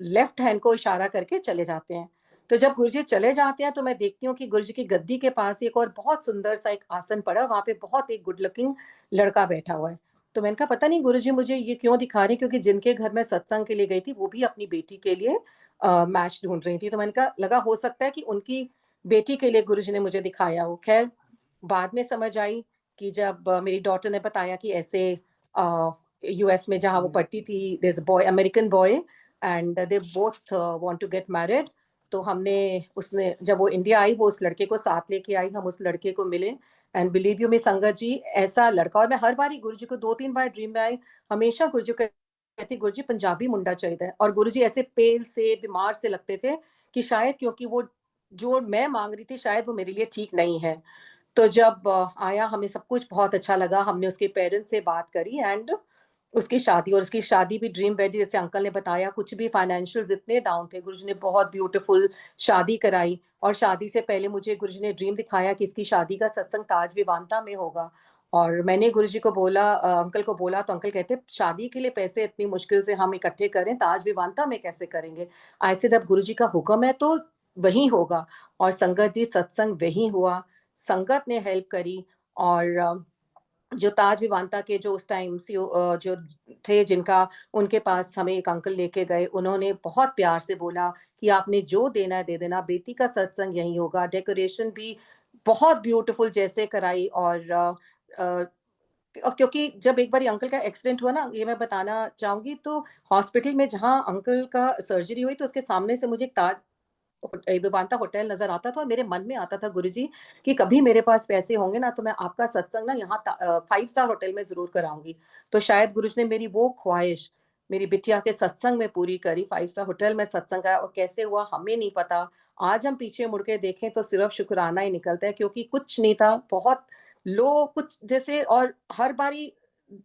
लेफ्ट हैंड को इशारा करके चले जाते हैं। तो जब गुरुजी चले जाते हैं तो मैं देखती हूँ कि गुरुजी की गद्दी के पास एक और बहुत सुंदर सा एक आसन पड़ा है, वहाँ पे बहुत एक गुड लुकिंग लड़का बैठा हुआ है। तो मैंने कहा पता नहीं गुरुजी मुझे ये क्यों दिखा रहे हैं, क्योंकि जिनके घर मैं सत्संग के लिए गई थी वो भी अपनी बेटी के लिए मैच ढूँढ रही थी। तो मैंने कहा लगा हो सकता है कि उनकी बेटी के लिए गुरुजी ने मुझे दिखाया हो। ख़ैर बाद में समझ आई कि जब मेरी डॉटर ने बताया कि ऐसे यूएस में जहाँ वो पढ़ती थी, there is a boy, American boy and they both want to get married. तो हमने उसने जब वो इंडिया आई, वो उस लड़के को साथ लेके आई, हम उस लड़के को मिले एंड बिलीव यू मी संगत जी, ऐसा लड़का। और मैं हर बारी गुरुजी को 2-3 बार ड्रीम में आई, हमेशा गुरुजी को कहती गुरुजी पंजाबी मुंडा चाहिए। और गुरुजी ऐसे पेल से बीमार से लगते थे कि शायद क्योंकि वो जो मैं मांग रही थी शायद वो मेरे लिए ठीक नहीं है। तो जब आया हमें सब कुछ बहुत अच्छा लगा, हमने उसके पेरेंट्स से बात करी एंड उसकी शादी भी ड्रीम वेडिंग, जैसे अंकल ने बताया, कुछ भी फाइनेंशियल्स इतने डाउन थे, गुरुजी ने बहुत ब्यूटीफुल शादी कराई। और शादी से पहले मुझे गुरुजी ने ड्रीम दिखाया कि इसकी शादी का सत्संग ताज विवांता में होगा। और मैंने गुरुजी को बोला, अंकल को बोला, तो अंकल कहते शादी के लिए पैसे इतनी मुश्किल से हम इकट्ठे करें, ताज विवांता में कैसे करेंगे? आई सेड अब गुरुजी का हुक्म है तो वही होगा। और संगत जी सत्संग वही हुआ, संगत ने हेल्प करी। और जो ताज विवांता के जो उस टाइम जो थे जिनका, उनके पास हमें एक अंकल लेके गए, उन्होंने बहुत प्यार से बोला कि आपने जो देना है दे देना, बेटी का सत्संग यहीं होगा। डेकोरेशन भी बहुत ब्यूटीफुल जैसे कराई। और क्योंकि जब एक बारी अंकल का एक्सीडेंट हुआ ना, ये मैं बताना चाहूँगी, तो हॉस्पिटल में जहाँ अंकल का सर्जरी हुई तो उसके सामने से मुझे एक ताज विवांता होटल नज़र आता था और मेरे मन में आता था गुरुजी कि कभी मेरे पास पैसे होंगे ना तो मैं आपका सत्संग ना यहाँ 5 स्टार होटल में ज़रूर कराऊँगी। तो शायद गुरुजी ने मेरी वो ख्वाहिश मेरी बिटिया के सत्संग में पूरी करी, 5 स्टार होटल में सत्संग कराया। और कैसे हुआ हमें नहीं पता। आज हम पीछे मुड़ के देखें तो सिर्फ शुक्राना ही निकलता है, क्योंकि कुछ नहीं था, बहुत लो कुछ जैसे। और हर बारी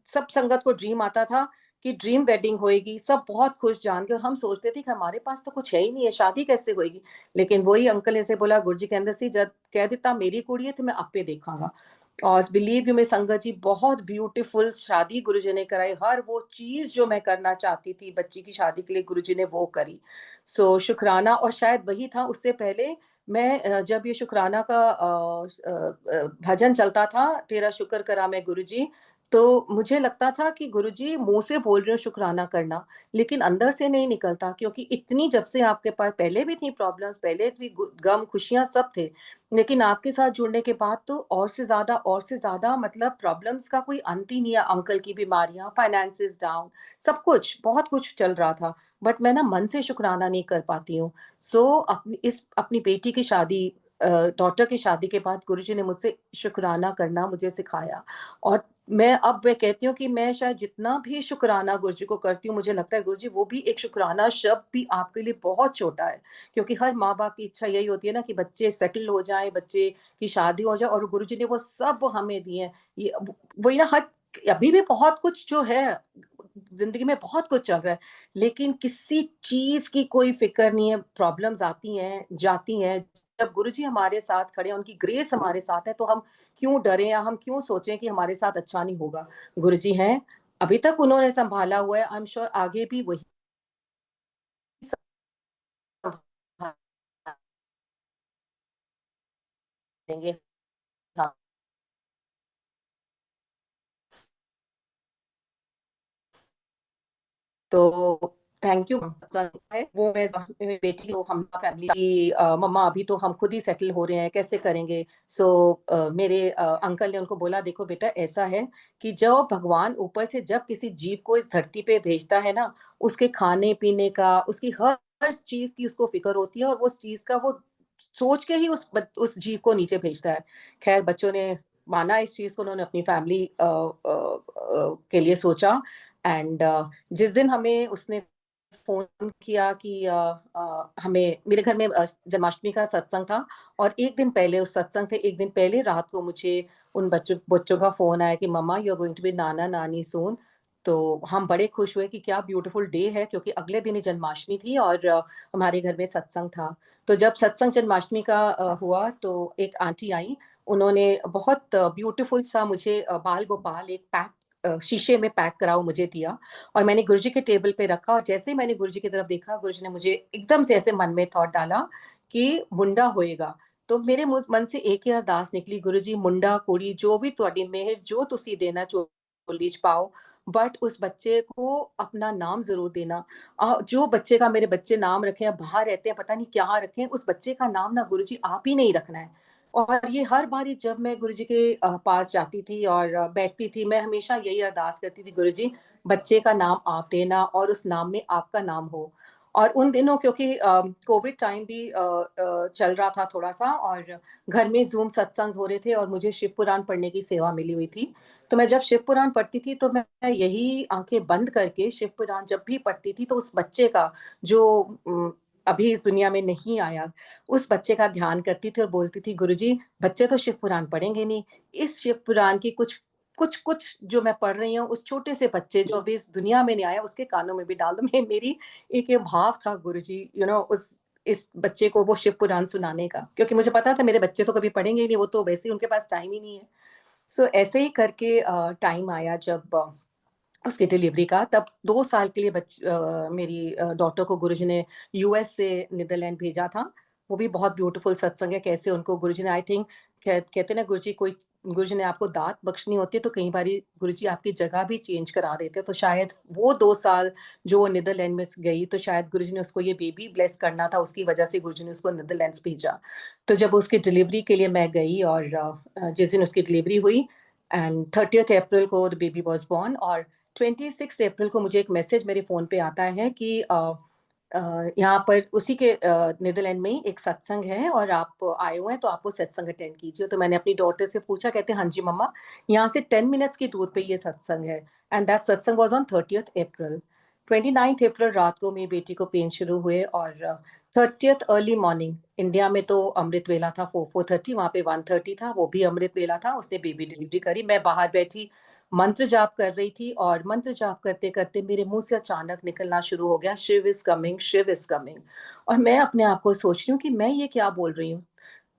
सब संगत को ड्रीम आता था कि ड्रीम वेडिंग होएगी, सब बहुत खुश जान के, और हम सोचते थे कि हमारे पास तो कुछ है ही नहीं है, शादी कैसे होएगी? लेकिन वही अंकल ने ऐसे बोला, गुरुजी कहंदे सी जद कह दिता मेरी कुड़ी है तो मैं आपे देखांगा। और बिलीव यू मी संगत जी, बहुत ब्यूटीफुल शादी गुरुजी ने कराई। हर वो चीज़ जो मैं करना चाहती थी बच्ची की शादी के लिए, गुरुजी ने वो करी। सो शुक्राना। और शायद वही था, उससे पहले मैं जब ये शुक्राना का भजन चलता था, तेरा शुक्र करा मैं गुरुजी, तो मुझे लगता था कि गुरुजी मुंह से बोल रहे हो शुक्राना करना, लेकिन अंदर से नहीं निकलता, क्योंकि इतनी जब से आपके पास पहले भी थी प्रॉब्लम्स, पहले भी गम खुशियां सब थे, लेकिन आपके साथ जुड़ने के बाद तो और से ज्यादा, मतलब प्रॉब्लम्स का कोई अंत ही नहीं है। अंकल की बीमारियां, फाइनेंसेस डाउन, सब कुछ बहुत कुछ चल रहा था, बट मैं ना मन से शुक्राना नहीं कर पाती हूँ। सो अपनी बेटी की शादी, डॉटर की शादी के बाद गुरुजी ने मुझसे शुक्राना करना मुझे सिखाया। और मैं कहती हूँ कि मैं शायद जितना भी शुक्राना गुरुजी को करती हूँ, मुझे लगता है गुरुजी वो भी एक शुक्राना शब्द भी आपके लिए बहुत छोटा है, क्योंकि हर माँ बाप की इच्छा यही होती है ना कि बच्चे सेटल हो जाएं, बच्चे की शादी हो जाए, और गुरुजी ने वो सब हमें दिए हैं। ये वही ना, हर अभी भी बहुत कुछ जो है जिंदगी में, बहुत कुछ चल रहा है, लेकिन किसी चीज की कोई फिक्र नहीं है। प्रॉब्लम्स आती हैं जाती हैं, जब गुरुजी हमारे साथ खड़े हैं, उनकी ग्रेस हमारे साथ है, तो हम क्यों डरें या हम क्यों सोचें कि हमारे साथ अच्छा नहीं होगा। गुरुजी हैं, अभी तक उन्होंने संभाला हुआ है, आई एम श्योर आगे भी वही संभालेंगे। हाँ, तो थैंक यू। है वो मैं मेरी बेटी को, हम फैमिली की मम्मा अभी तो हम खुद ही सेटल हो रहे हैं, कैसे करेंगे। सो मेरे अंकल ने उनको बोला, देखो बेटा ऐसा है कि जब भगवान ऊपर से जब किसी जीव को इस धरती पे भेजता है ना, उसके खाने पीने का, उसकी हर चीज की उसको फिक्र होती है, और उस चीज का वो सोच के ही उस जीव को नीचे भेजता है। खैर बच्चों ने माना इस चीज को, उन्होंने अपनी फैमिली के लिए सोचा। एंड जिस दिन हमें उसने फोन किया कि हमें, मेरे घर में जन्माष्टमी का सत्संग था, और एक दिन पहले उस सत्संग थे, एक दिन पहले रात को मुझे उन बच्चों बच्चों का फोन आया कि मम्मा you are going to be नाना नानी सून। तो हम बड़े खुश हुए कि क्या ब्यूटीफुल डे है, क्योंकि अगले दिन ही जन्माष्टमी थी, और हमारे घर में सत्संग था। तो जब सत्संग जन्माष्टमी का हुआ, तो एक आंटी आई, उन्होंने बहुत ब्यूटीफुल सा मुझे बाल गोपाल एक पैक शीशे में पैक करा मुझे दिया, और मैंने गुरुजी के टेबल पे रखा, और जैसे ही मैंने गुरुजी की तरफ देखा, गुरुजी ने मुझे एकदम से ऐसे मन में थॉट डाला कि मुंडा होएगा। तो मेरे मन से एक ही अरदास निकली, गुरुजी मुंडा कुड़ी जो भी तुहाडी मेहर जो तुसी देना झोली च पाओ, बट उस बच्चे को अपना नाम जरूर देना। जो बच्चे का मेरे बच्चे नाम रखे हैं, बाहर रहते हैं, पता नहीं क्या रखे हैं, उस बच्चे का नाम ना गुरुजी आप ही नहीं रखना है। और ये हर बारी जब मैं गुरुजी के पास जाती थी और बैठती थी, मैं हमेशा यही अरदास करती थी, गुरुजी बच्चे का नाम आप देना, और उस नाम में आपका नाम हो। और उन दिनों क्योंकि कोविड टाइम भी चल रहा था थोड़ा सा, और घर में जूम सत्संग हो रहे थे, और मुझे शिव पुराण पढ़ने की सेवा मिली हुई थी। तो मैं जब शिव पुराण पढ़ती थी, तो मैं यही आंखें बंद करके शिव पुराण जब भी पढ़ती थी, तो उस बच्चे का जो अभी इस दुनिया में नहीं आया, उस बच्चे का ध्यान करती थी और बोलती थी, गुरुजी बच्चे तो शिव पुराण पढ़ेंगे नहीं, इस शिव पुराण की कुछ कुछ कुछ जो मैं पढ़ रही हूँ, उस छोटे से बच्चे जो अभी इस दुनिया में नहीं आया, उसके कानों में भी डाल दो। मेरी एक ये भाव था गुरुजी, उस इस बच्चे को वो शिव पुराण सुनाने का, क्योंकि मुझे पता था मेरे बच्चे तो कभी पढ़ेंगे ही नहीं, वो तो वैसे ही उनके पास टाइम ही नहीं है। सो ऐसे ही करके टाइम आया जब उसकी डिलीवरी का, तब 2 साल के लिए मेरी डॉटर को गुरुजी ने यूएस से नीदरलैंड भेजा था। वो भी बहुत ब्यूटीफुल सत्संग है, कैसे उनको गुरुजी ने, आई थिंक कहते ना, गुरुजी ने आपको दात बख्शनी होती है, तो कई बार गुरुजी आपकी जगह भी चेंज करा देते हैं। तो शायद वो 2 साल जो वो नीदरलैंड में गई, तो शायद गुरुजी ने उसको ये बेबी ब्लेस करना था, उसकी वजह से गुरुजी ने उसको नीदरलैंड्स भेजा। तो जब उसकी डिलीवरी के लिए मैं गई, और जिस दिन उसकी डिलीवरी हुई, एंड 30 अप्रैल को द बेबी वॉज बॉर्न, और 26 अप्रैल को मुझे एक मैसेज मेरे फ़ोन पे आता है कि यहाँ पर उसी के नीदरलैंड में ही एक सत्संग है, और आप आए हुए हैं, तो आप वो सत्संग अटेंड कीजिए। तो मैंने अपनी डॉटर से पूछा, कहते हैं हाँ जी मम्मा, यहाँ से 10 मिनट्स की दूर पे ये सत्संग है। एंड दैट सत्संग वॉज ऑन 30 अप्रैल। 29 अप्रैल रात को मेरी बेटी को पेन शुरू हुए, और 30 अर्ली मॉर्निंग, इंडिया में तो अमृत वेला था 4:30, वहाँ पे 1:30 था, वो भी अमृत वेला था, उसने बेबी डिलीवरी करी। मैं बाहर बैठी मंत्र जाप कर रही थी, और मंत्र जाप करते करते मेरे मुंह से अचानक निकलना शुरू हो गया, Shiv is coming, Shiv is coming. और मैं अपने आप को सोच रही हूँ कि मैं ये क्या बोल रही हूँ।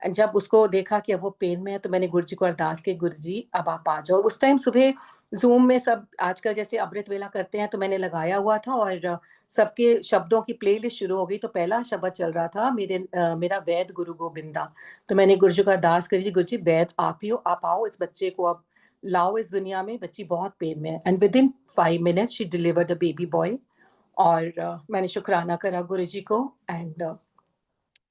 जब उसको देखा कि अब वो पेन में है तो मैंने गुरुजी को अरदास की, गुरुजी अब आप आ जाओ। उस टाइम सुबह जूम में सब आजकल जैसे अमृत वेला करते हैं तो मैंने लगाया हुआ था और सबके शब्दों की प्लेलिस्ट शुरू हो गई। तो पहला शब्द चल रहा था मेरा वैद गुरु गोविंदा। तो मैंने गुरुजी को अरदास करी, गुरुजी वैद आप ही हो, आप आओ इस बच्चे को अब लाओ इस दुनिया में, बच्ची बहुत पेन में है। And with in 5 minutes she delivered a baby boy. और मैंने शुक्राना करा गुरुजी को। एंड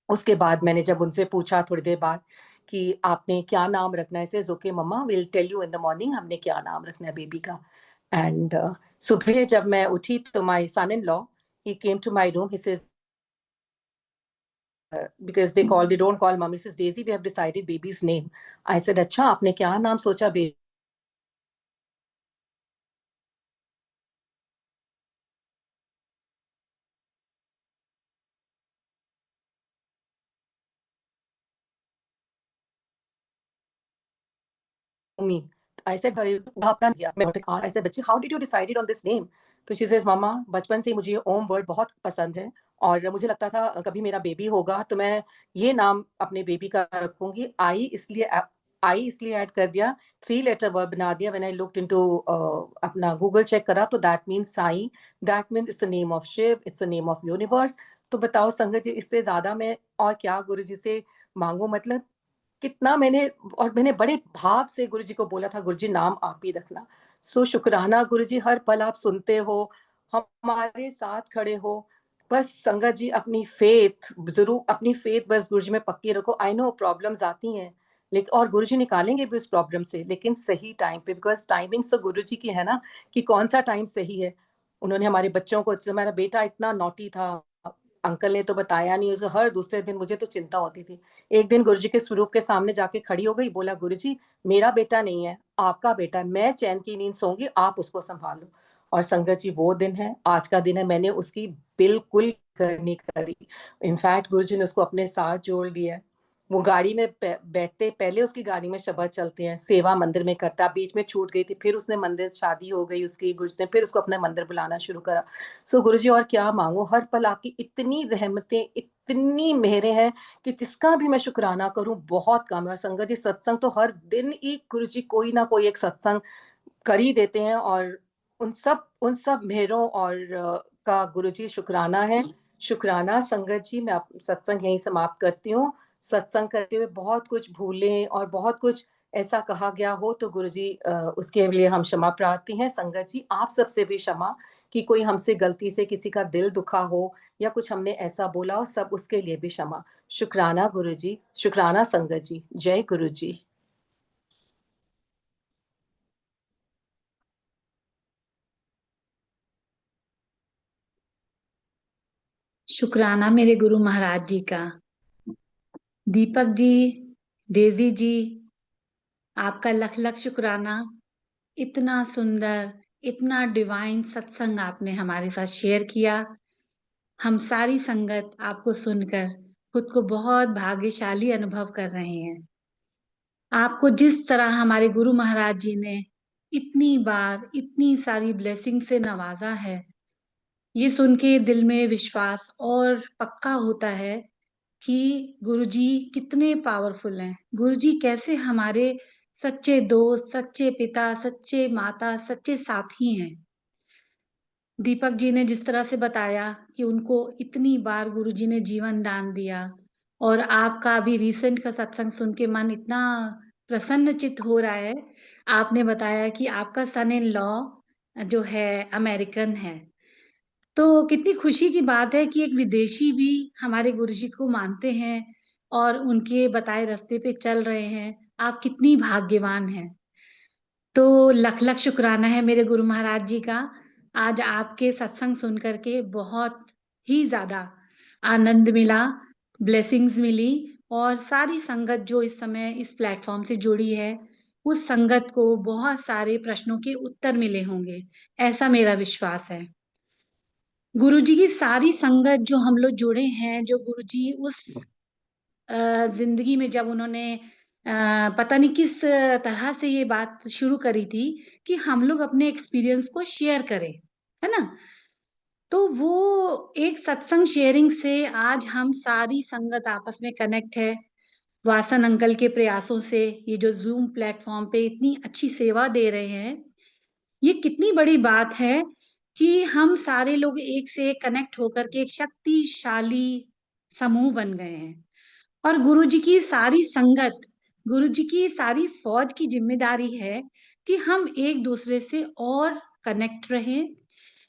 उसके बाद मैंने जब उनसे पूछा थोड़ी देर बाद कि आपने क्या नाम रखना है, says okay mamma will tell you in the morning हमने क्या नाम रखना है बेबी का। एंड सुबह जब मैं उठी तो my son in law he came to my room, he says because they don't call mommy, says Daisy we have decided baby's name. I said अच्छा आपने क्या नाम सोचा baby me? I said I said बच्चे how did you decided on this name? तो she says मामा बचपन से मुझे ओम वर्ड बहुत पसंद है और मुझे लगता था कभी मेरा बेबी होगा तो मैं ये नाम अपने बेबी का रखूंगी। आई इसलिए ऐड कर दिया, 3 लेटर वर्ड बना दिया। व्हेन आई लुक्ड इनटू अपना गूगल चेक करा तो that means Sai, that means it's the name of Shiv, it's the name of universe. तो बताओ संगत जी इससे ज्यादा मैं और क्या गुरु जी से मांगू। मतलब कितना मैंने बड़े भाव से गुरुजी को बोला था गुरुजी नाम आप ही रखना। सो शुक्राना गुरुजी, हर पल आप सुनते हो, हमारे साथ खड़े हो। बस संगत जी अपनी फेथ जरूर, अपनी फेथ बस गुरुजी में पक्की रखो। आई नो प्रॉब्लम्स आती हैं लेकिन और गुरुजी निकालेंगे भी उस प्रॉब्लम से, लेकिन सही टाइम पे, बिकॉज टाइमिंग तो गुरुजी की है ना कि कौन सा टाइम सही है। उन्होंने हमारे बच्चों को, मेरा बेटा इतना नॉटी था, अंकल ने तो बताया नहीं, उसको हर दूसरे दिन मुझे तो चिंता होती थी। एक दिन गुरुजी के स्वरूप के सामने जाके खड़ी हो गई, बोला गुरुजी मेरा बेटा नहीं है आपका बेटा है, मैं चैन की नींद सोऊंगी आप उसको संभालो। और संगत जी वो दिन है, आज का दिन है, मैंने उसकी बिल्कुल करनी करी। इनफैक्ट गुरुजी ने उसको अपने साथ जोड़ लिया है। वो गाड़ी में बैठते पहले उसकी गाड़ी में शब्द चलते हैं, सेवा मंदिर में करता, बीच में छूट गई थी, फिर उसने मंदिर, शादी हो गई उसकी, गुरुजी ने फिर उसको अपने मंदिर बुलाना शुरू करा। सो गुरुजी और क्या मांगो, हर पल आपकी इतनी रहमतें, इतनी मेहरें हैं कि जिसका भी मैं शुक्राना करूं बहुत कम है। और संगत जी सत्संग तो हर दिन ही गुरुजी कोई ना कोई एक सत्संग कर ही देते हैं और उन सब मेहरों और का गुरुजी शुक्राना है। शुक्राना संगत जी, मैं सत्संग यहीं समाप्त करती हूँ। सत्संग करते हुए बहुत कुछ भूलें और बहुत कुछ ऐसा कहा गया हो तो गुरुजी उसके लिए हम क्षमा प्रार्थी हैं। संगत जी आप सबसे भी क्षमा कि कोई हमसे गलती से किसी का दिल दुखा हो या कुछ हमने ऐसा बोला हो, सब उसके लिए भी क्षमा। शुक्राना गुरुजी, शुक्राना संगत जी, जय गुरुजी। शुक्राना मेरे गुरु महाराज जी का। दीपक जी, डेजी जी, आपका लख लख शुक्राना। इतना सुंदर, इतना डिवाइन सत्संग आपने हमारे साथ शेयर किया। हम सारी संगत आपको सुनकर खुद को बहुत भाग्यशाली अनुभव कर रहे हैं। आपको जिस तरह हमारे गुरु महाराज जी ने इतनी बार इतनी सारी ब्लेसिंग से नवाजा है, ये सुन के दिल में विश्वास और पक्का होता है कि गुरुजी कितने पावरफुल हैं। गुरुजी कैसे हमारे सच्चे दोस्त, सच्चे पिता, सच्चे माता, सच्चे साथी हैं। दीपक जी ने जिस तरह से बताया कि उनको इतनी बार गुरुजी ने जीवन दान दिया, और आपका भी रिसेंट का सत्संग सुन के मन इतना प्रसन्नचित्त हो रहा है। आपने बताया कि आपका सन इन लॉ जो है अमेरिकन है, तो कितनी खुशी की बात है कि एक विदेशी भी हमारे गुरुजी को मानते हैं और उनके बताए रास्ते पे चल रहे हैं। आप कितनी भाग्यवान हैं। तो लख लख शुक्राना है मेरे गुरु महाराज जी का। आज आपके सत्संग सुन करके बहुत ही ज्यादा आनंद मिला, ब्लेसिंग्स मिली, और सारी संगत जो इस समय इस प्लेटफॉर्म से जुड़ी है उस संगत को बहुत सारे प्रश्नों के उत्तर मिले होंगे, ऐसा मेरा विश्वास है। गुरुजी की सारी संगत जो हम लोग जुड़े हैं, जो गुरुजी उस जिंदगी में जब उन्होंने पता नहीं किस तरह से ये बात शुरू करी थी कि हम लोग अपने एक्सपीरियंस को शेयर करें, है ना। तो वो एक सत्संग शेयरिंग से आज हम सारी संगत आपस में कनेक्ट है। वासन अंकल के प्रयासों से ये जो जूम प्लेटफॉर्म पे इतनी अच्छी सेवा दे रहे हैं, ये कितनी बड़ी बात है कि हम सारे लोग एक से एक कनेक्ट होकर के एक शक्तिशाली समूह बन गए हैं। और गुरु जी की सारी संगत, गुरु जी की सारी फौज की जिम्मेदारी है कि हम एक दूसरे से और कनेक्ट रहें,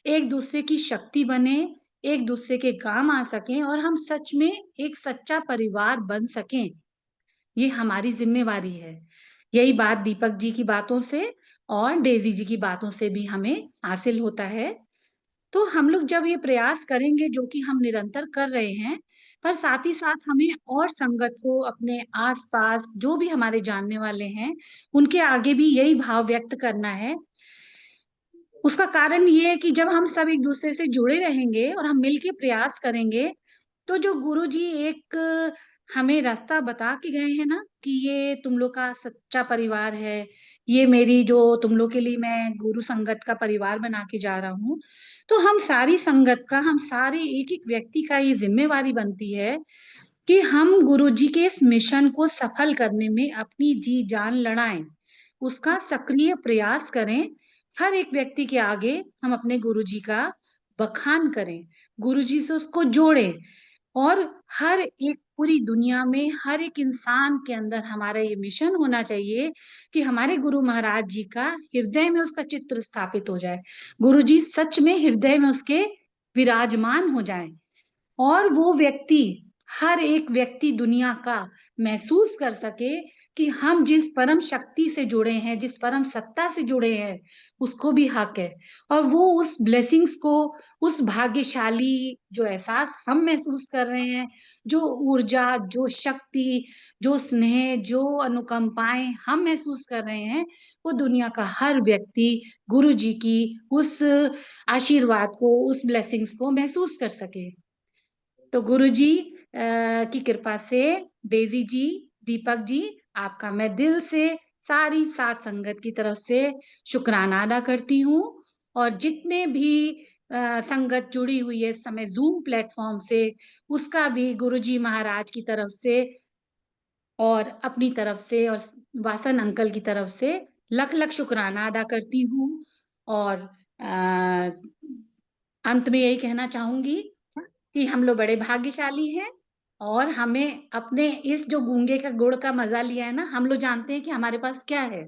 एक दूसरे की शक्ति बने, एक दूसरे के काम आ सकें और हम सच में एक सच्चा परिवार बन सकें। ये हमारी जिम्मेवारी है। यही बात दीपक जी की बातों से और डेजी जी की बातों से भी हमें हासिल होता है। तो हम लोग जब ये प्रयास करेंगे, जो कि हम निरंतर कर रहे हैं, पर साथ ही साथ हमें और संगत को अपने आसपास जो भी हमारे जानने वाले हैं, उनके आगे भी यही भाव व्यक्त करना है। उसका कारण ये है कि जब हम सब एक दूसरे से जुड़े रहेंगे और हम मिलके प्रयास करेंगे, तो जो गुरुजी एक हमें रास्ता बता के गए हैं ना कि ये तुम लोग का सच्चा परिवार है, ये मेरी जो तुम लोग के लिए मैं गुरु संगत का परिवार बना के जा रहा हूँ, तो हम सारी संगत का, हम सारे एक एक व्यक्ति का ये जिम्मेवारी बनती है कि हम गुरुजी के इस मिशन को सफल करने में अपनी जी जान लड़ाएं, उसका सक्रिय प्रयास करें। हर एक व्यक्ति के आगे हम अपने गुरुजी का बखान करें, गुरुजी से उसको जोड़ें और हर एक पूरी दुनिया में हर एक इंसान के अंदर हमारा ये मिशन होना चाहिए कि हमारे गुरु महाराज जी का हृदय में उसका चित्र स्थापित हो जाए, गुरुजी सच में हृदय में उसके विराजमान हो जाए और वो व्यक्ति, हर एक व्यक्ति दुनिया का महसूस कर सके कि हम जिस परम शक्ति से जुड़े हैं, जिस परम सत्ता से जुड़े हैं, उसको भी हक है और वो उस ब्लेसिंग्स को, उस भाग्यशाली जो एहसास हम महसूस कर रहे हैं, जो ऊर्जा, जो शक्ति, जो स्नेह, जो अनुकंपाएं हम महसूस कर रहे हैं, वो दुनिया का हर व्यक्ति गुरु जी की उस आशीर्वाद को, उस ब्लेसिंग्स को महसूस कर सके। तो गुरु जी की कृपा से डेजी जी, दीपक जी, आपका मैं दिल से सारी साथ संगत की तरफ से शुक्राना अदा करती हूँ और जितने भी संगत जुड़ी हुई है इस समय जूम प्लेटफॉर्म से, उसका भी गुरु जी महाराज की तरफ से और अपनी तरफ से और वासन अंकल की तरफ से लख लख शुक्राना अदा करती हूँ। और अंत में यही कहना चाहूंगी कि हम लोग बड़े भाग्यशाली हैं और हमें अपने इस जो गूंगे का गुड़ का मजा लिया है ना, हम लोग जानते हैं कि हमारे पास क्या है,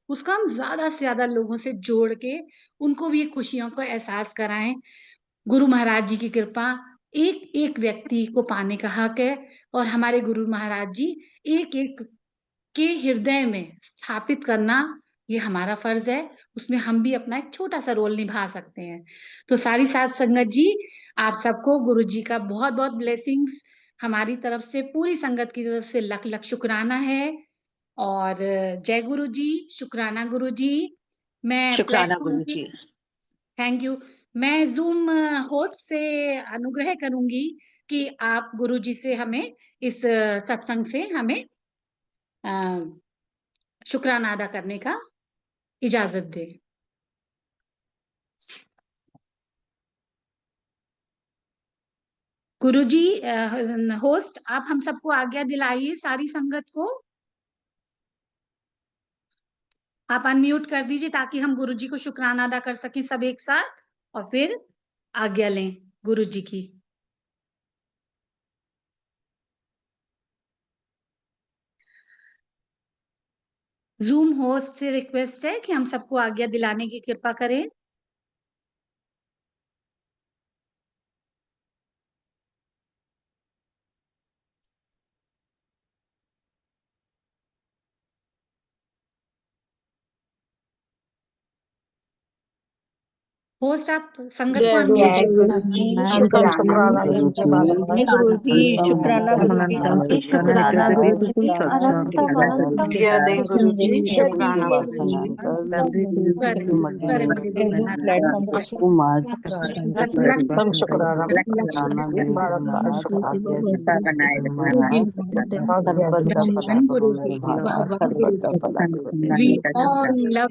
उसका हम ज्यादा से ज्यादा लोगों से जोड़ के उनको भी खुशियों को एहसास कराएं। गुरु महाराज जी की कृपा एक एक व्यक्ति को पाने का हक है और हमारे गुरु महाराज जी एक एक के हृदय में स्थापित करना ये हमारा फर्ज है, उसमें हम भी अपना एक छोटा सा रोल निभा सकते हैं। तो सारी साथ संगत जी, आप सबको गुरु जी का बहुत बहुत ब्लेसिंग्स, हमारी तरफ से, पूरी संगत की तरफ से लख लख शुक्राना है और जय गुरु जी, शुक्राना गुरु जी। मैं शुक्राना गुरु जी। Thank you. मैं जूम होस्ट से अनुग्रह करूंगी कि आप गुरु जी से हमें इस सत्संग से हमें शुक्राना अदा करने का इजाजत दे। गुरुजी होस्ट, आप हम सबको आज्ञा दिलाइए, सारी संगत को आप अनम्यूट कर दीजिए ताकि हम गुरुजी को शुक्राना अदा कर सकें सब एक साथ और फिर आज्ञा लें गुरुजी की। जूम होस्ट से रिक्वेस्ट है कि हम सबको आज्ञा दिलाने की कृपा करें। होस्ट, आप संगत को अनम्यूट शुक्राना गुरु जी, शुक्राना गुरु जी, शुक्राना गुरु जी, गुरु जी, शुक्राना प्लेटफॉर्म पर शुक्राना We all love